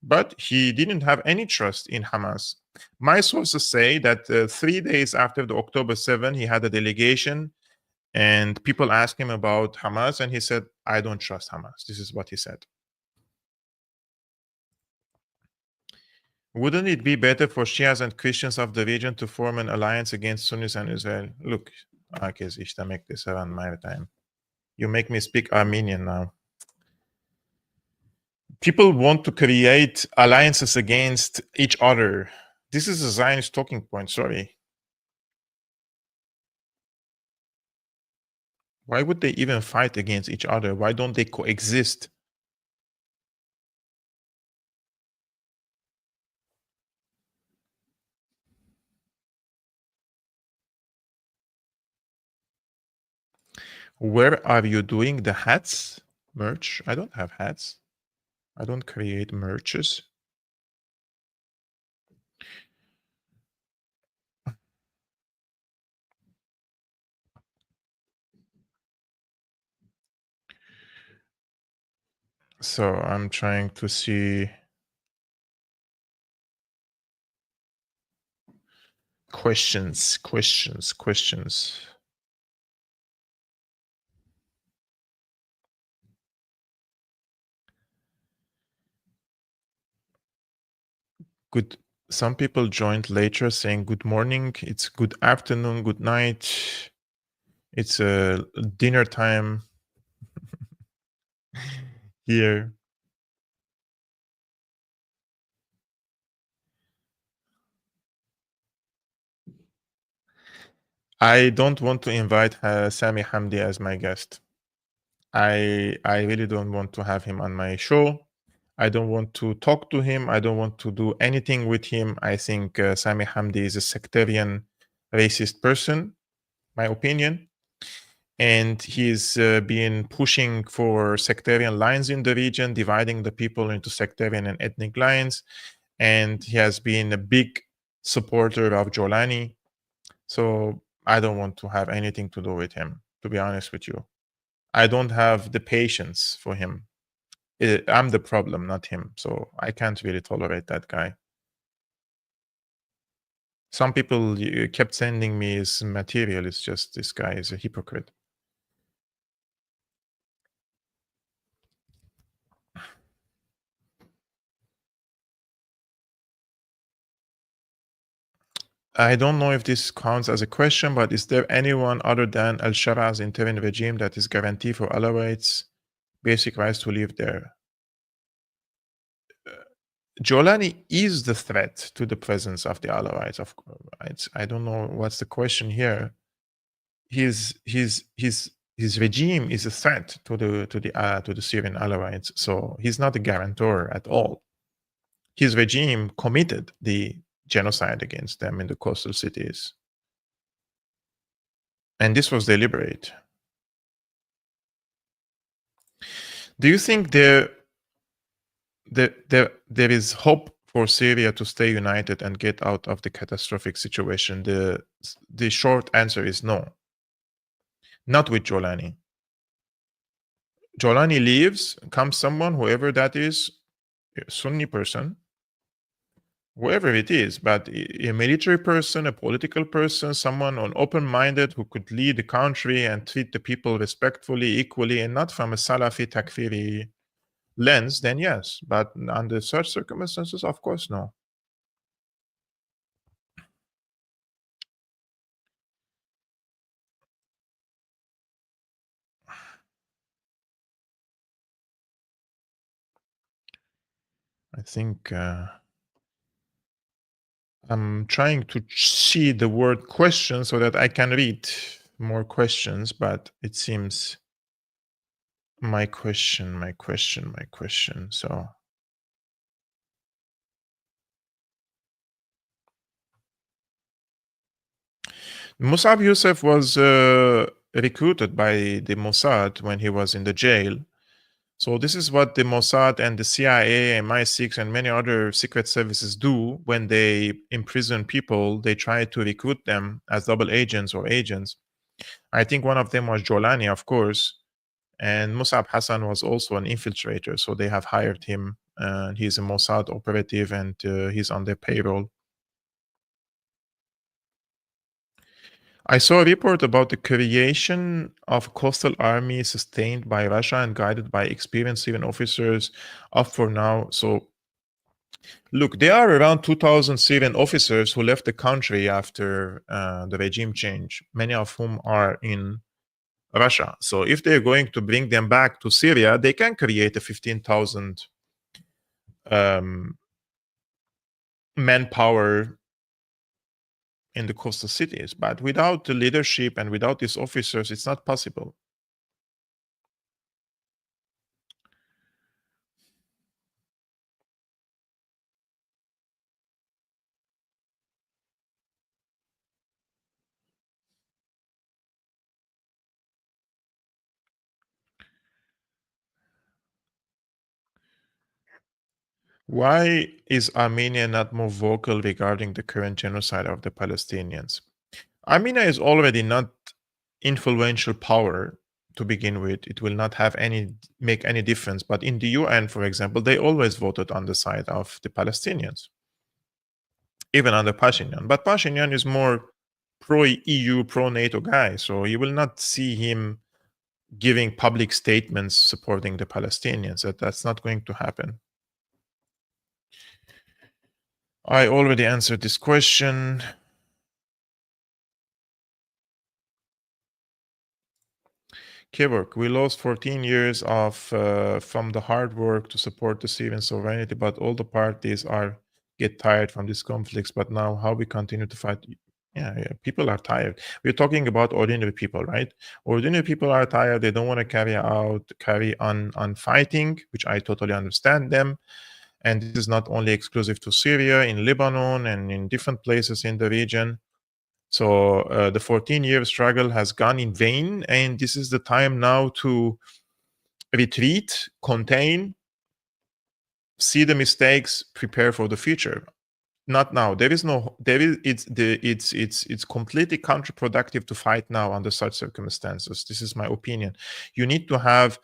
But he didn't have any trust in Hamas. My sources say that 3 days after the October 7, he had a delegation and people asked him about Hamas and he said, I don't trust Hamas. This is what he said. Wouldn't it be better for Shias and Christians of the region to form an alliance against Sunnis and Israel? Look, ich make this around my time. You make me speak Armenian now. People want to create alliances against each other. This is a Zionist talking point, sorry. Why would they even fight against each other? Why don't they coexist? Where are you doing the hats? Merch? I don't have hats. I don't create merches. So I'm trying to see questions. Good. Some people joined later saying good morning. It's good afternoon, good night. It's dinner time here. I don't want to invite Sami Hamdi as my guest. I really don't want to have him on my show. I don't want to talk to him. I don't want to do anything with him. I think Sami Hamdi is a sectarian, racist person, my opinion. And he's been pushing for sectarian lines in the region, dividing the people into sectarian and ethnic lines. And he has been a big supporter of Jolani. So I don't want to have anything to do with him, to be honest with you. I don't have the patience for him. I'm the problem, not him. So I can't really tolerate that guy. Some people kept sending me his material. It's just this guy is a hypocrite. I don't know if this counts as a question, but is there anyone other than al-Shara's interim regime that is guarantee for Alawites basic rights to live there? Jolani is the threat to the presence of the Alawites. Of course, I don't know what's the question here. His regime is a threat to the Syrian Alawites, so he's not a guarantor at all. His regime committed the genocide against them in the coastal cities, and this was deliberate. Do you think there is hope for Syria to stay united and get out of the catastrophic situation? The short answer is no. Not with Jolani. Jolani leaves, comes someone, whoever that is, a Sunni person, whoever it is, but a military person, a political person, someone open-minded who could lead the country and treat the people respectfully, equally, and not from a Salafi Takfiri lens, then yes. But under such circumstances, of course, no. I think I'm trying to see the word question so that I can read more questions, but it seems my question. So Musab Youssef was recruited by the Mossad when he was in the jail. So this is what the Mossad and the CIA and MI6 and many other secret services do when they imprison people. They try to recruit them as double agents or agents. I think one of them was Jolani, of course, and Musab Hassan was also an infiltrator. So they have hired him. He's a Mossad operative and he's on their payroll. I saw a report about the creation of a coastal army sustained by Russia and guided by experienced Syrian officers up for now. So, look, there are around 2,000 Syrian officers who left the country after the regime change, many of whom are in Russia. So if they're going to bring them back to Syria, they can create a 15,000 manpower in the coastal cities. But without the leadership and without these officers, it's not possible. Why is Armenia not more vocal regarding the current genocide of the Palestinians? Armenia is already not influential power to begin with. It will not have make any difference. But in the UN, for example, they always voted on the side of the Palestinians, even under Pashinyan. But Pashinyan is more pro-EU, pro-NATO guy, so you will not see him giving public statements supporting the Palestinians. That's not going to happen. I already answered this question. Kevork, we lost 14 years of from the hard work to support the Syrian sovereignty, but all the parties get tired from these conflicts. But now, how we continue to fight? Yeah, people are tired. We're talking about ordinary people, right? Ordinary people are tired. They don't want to carry on fighting, which I totally understand them. And this is not only exclusive to Syria, in Lebanon and in different places in the region. So the 14-year struggle has gone in vain, and this is the time now to retreat, contain, see the mistakes, prepare for the future. Not now. It's completely counterproductive to fight now under such circumstances. This is my opinion. You need to have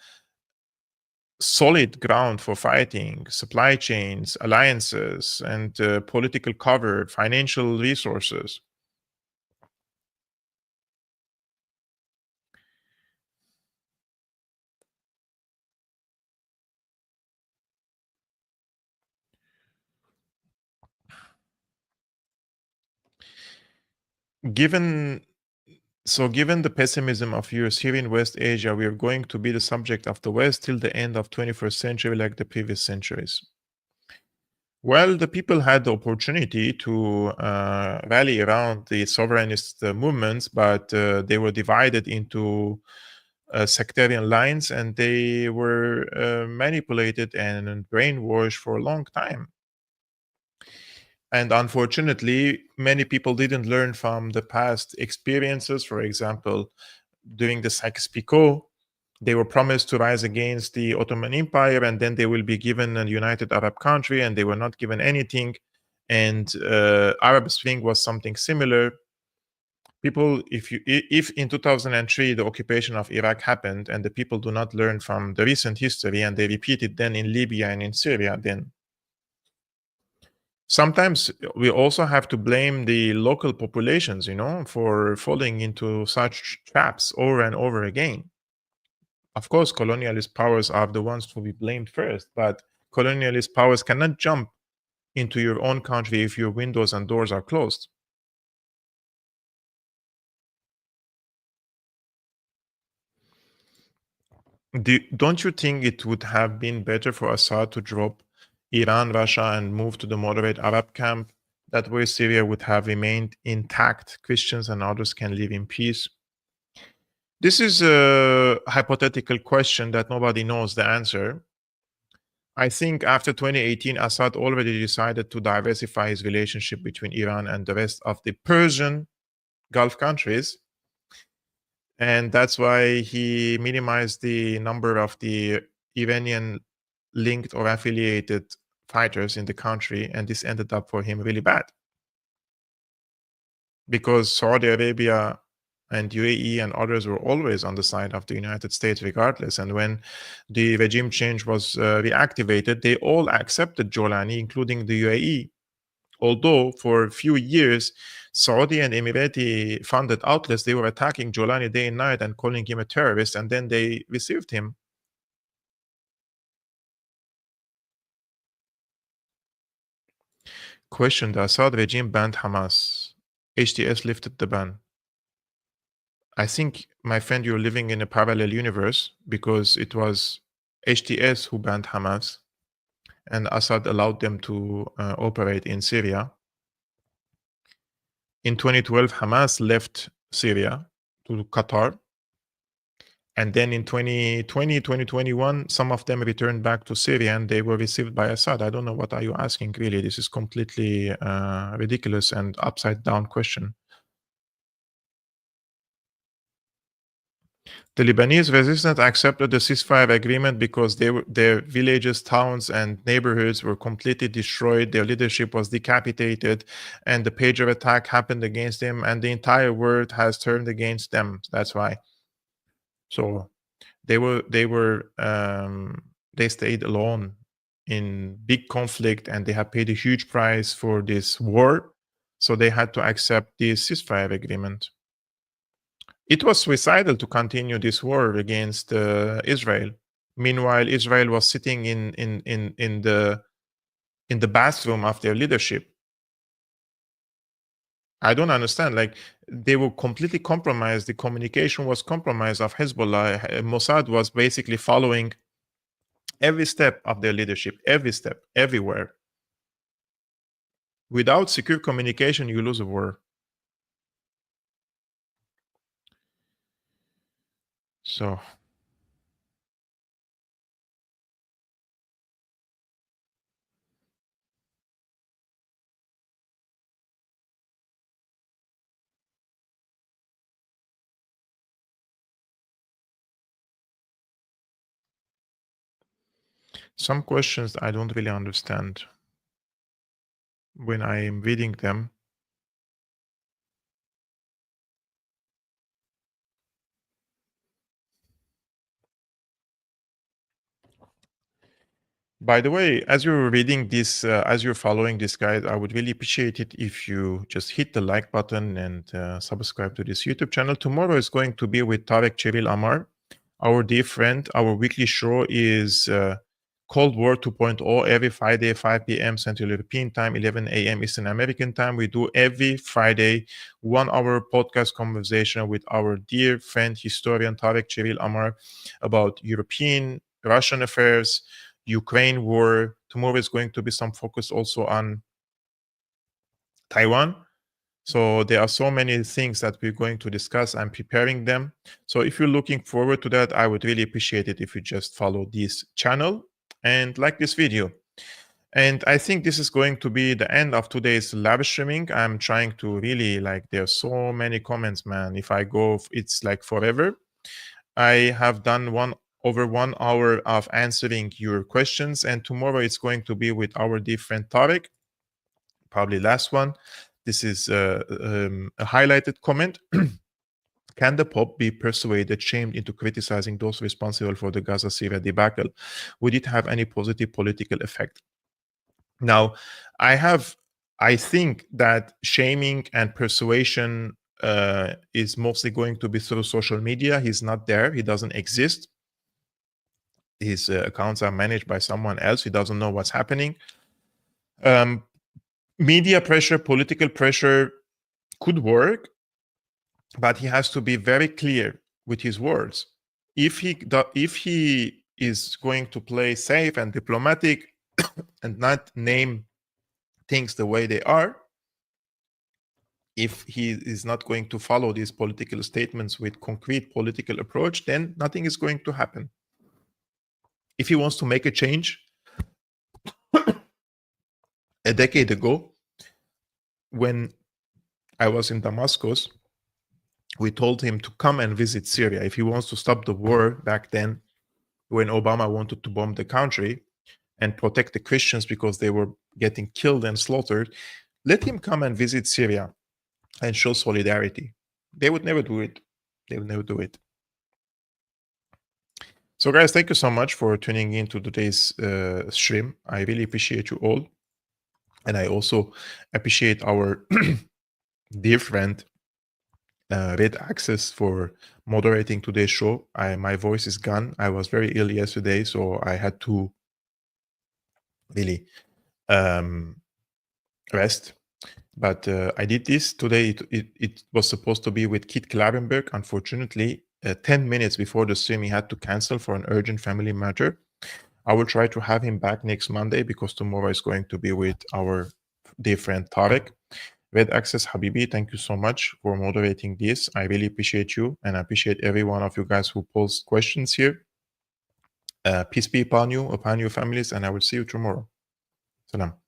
solid ground for fighting, supply chains, alliances, and political cover, financial resources. Given the pessimism of Europe here in West Asia, we are going to be the subject of the West till the end of 21st century, like the previous centuries. Well, the people had the opportunity to rally around the sovereignist movements, but they were divided into sectarian lines, and they were manipulated and brainwashed for a long time. And unfortunately, many people didn't learn from the past experiences. For example, during the Sykes-Picot, they were promised to rise against the Ottoman Empire, and then they will be given a united Arab country, and they were not given anything. And Arab Spring was something similar. People, if in 2003 the occupation of Iraq happened, and the people do not learn from the recent history, and they repeat it then in Libya and in Syria, then sometimes we also have to blame the local populations, for falling into such traps over and over again. Of course, colonialist powers are the ones to be blamed first, but colonialist powers cannot jump into your own country if your windows and doors are closed. Don't you think it would have been better for Assad to drop Iran, Russia, and move to the moderate Arab camp? That way Syria would have remained intact. Christians and others can live in peace. This is a hypothetical question that nobody knows the answer. I think after 2018, Assad already decided to diversify his relationship between Iran and the rest of the Persian Gulf countries. And that's why he minimized the number of the Iranian linked or affiliated fighters in the country, and this ended up for him really bad. Because Saudi Arabia and UAE and others were always on the side of the United States regardless. And when the regime change was reactivated, they all accepted Jolani, including the UAE. Although for a few years, Saudi and Emirati funded outlets, they were attacking Jolani day and night and calling him a terrorist, and then they received him. Question: the Assad regime banned Hamas. HTS lifted the ban. I think, my friend, you're living in a parallel universe, because it was HTS who banned Hamas, and Assad allowed them to operate in Syria. In 2012, Hamas left Syria to Qatar. And then in 2020, 2021, some of them returned back to Syria and they were received by Assad. I don't know, what are you asking, really? This is completely ridiculous and upside down question. The Lebanese resistance accepted the ceasefire agreement because their villages, towns, and neighborhoods were completely destroyed. Their leadership was decapitated, and the pager attack happened against them, and the entire world has turned against them. That's why. So they stayed alone in big conflict, and they have paid a huge price for this war. So they had to accept this ceasefire agreement. It was suicidal to continue this war against Israel. Meanwhile, Israel was sitting in the bathroom of their leadership. I don't understand. Like, they were completely compromised. The communication was compromised of Hezbollah. Mossad was basically following every step of their leadership, every step, everywhere. Without secure communication, you lose a war. So some questions I don't really understand when I am reading them. By the way, as you're reading this, as you're following this guide, I would really appreciate it if you just hit the like button and subscribe to this YouTube channel. Tomorrow is going to be with Tarek Cheril Amar, our dear friend. Our weekly show is Cold War 2.0 every Friday, 5 p.m. Central European Time, 11 a.m. Eastern American Time. We do every Friday 1 hour podcast conversation with our dear friend, historian Tarek Cheril Amar, about European, Russian affairs, Ukraine war. Tomorrow is going to be some focus also on Taiwan. So there are so many things that we're going to discuss. I'm preparing them. So if you're looking forward to that, I would really appreciate it if you just follow this channel and like this video. And I think this is going to be the end of today's live streaming. I'm trying to really, like, there's so many comments, man. If I go, it's like forever. I have done over 1 hour of answering your questions, and tomorrow it's going to be with our dear friend Tarek, probably last one. This is a highlighted comment. Can the Pope be persuaded, shamed into criticizing those responsible for the Gaza-Syria debacle? Would it have any positive political effect? Now, I think that shaming and persuasion is mostly going to be through social media. He's not there. He doesn't exist. His accounts are managed by someone else. He doesn't know what's happening. Media pressure, political pressure could work, but he has to be very clear with his words. If he is going to play safe and diplomatic and not name things the way they are, if he is not going to follow these political statements with concrete political approach, then nothing is going to happen. If he wants to make a change, a decade ago, when I was in Damascus, we told him to come and visit Syria. If he wants to stop the war back then, when Obama wanted to bomb the country and protect the Christians because they were getting killed and slaughtered, let him come and visit Syria and show solidarity. They would never do it. They would never do it. So guys, thank you so much for tuning in to today's stream. I really appreciate you all. And I also appreciate our dear friend Red Access for moderating today's show. My voice is gone. I was very ill yesterday, so I had to really rest. But I did this today. It was supposed to be with Kit Klarenberg. Unfortunately, 10 minutes before the stream, he had to cancel for an urgent family matter. I will try to have him back next Monday because tomorrow is going to be with our dear friend Tarek. Red Access Habibi, thank you so much for moderating this. I really appreciate you, and I appreciate every one of you guys who posed questions here. Peace be upon you, upon your families, and I will see you tomorrow. Salam.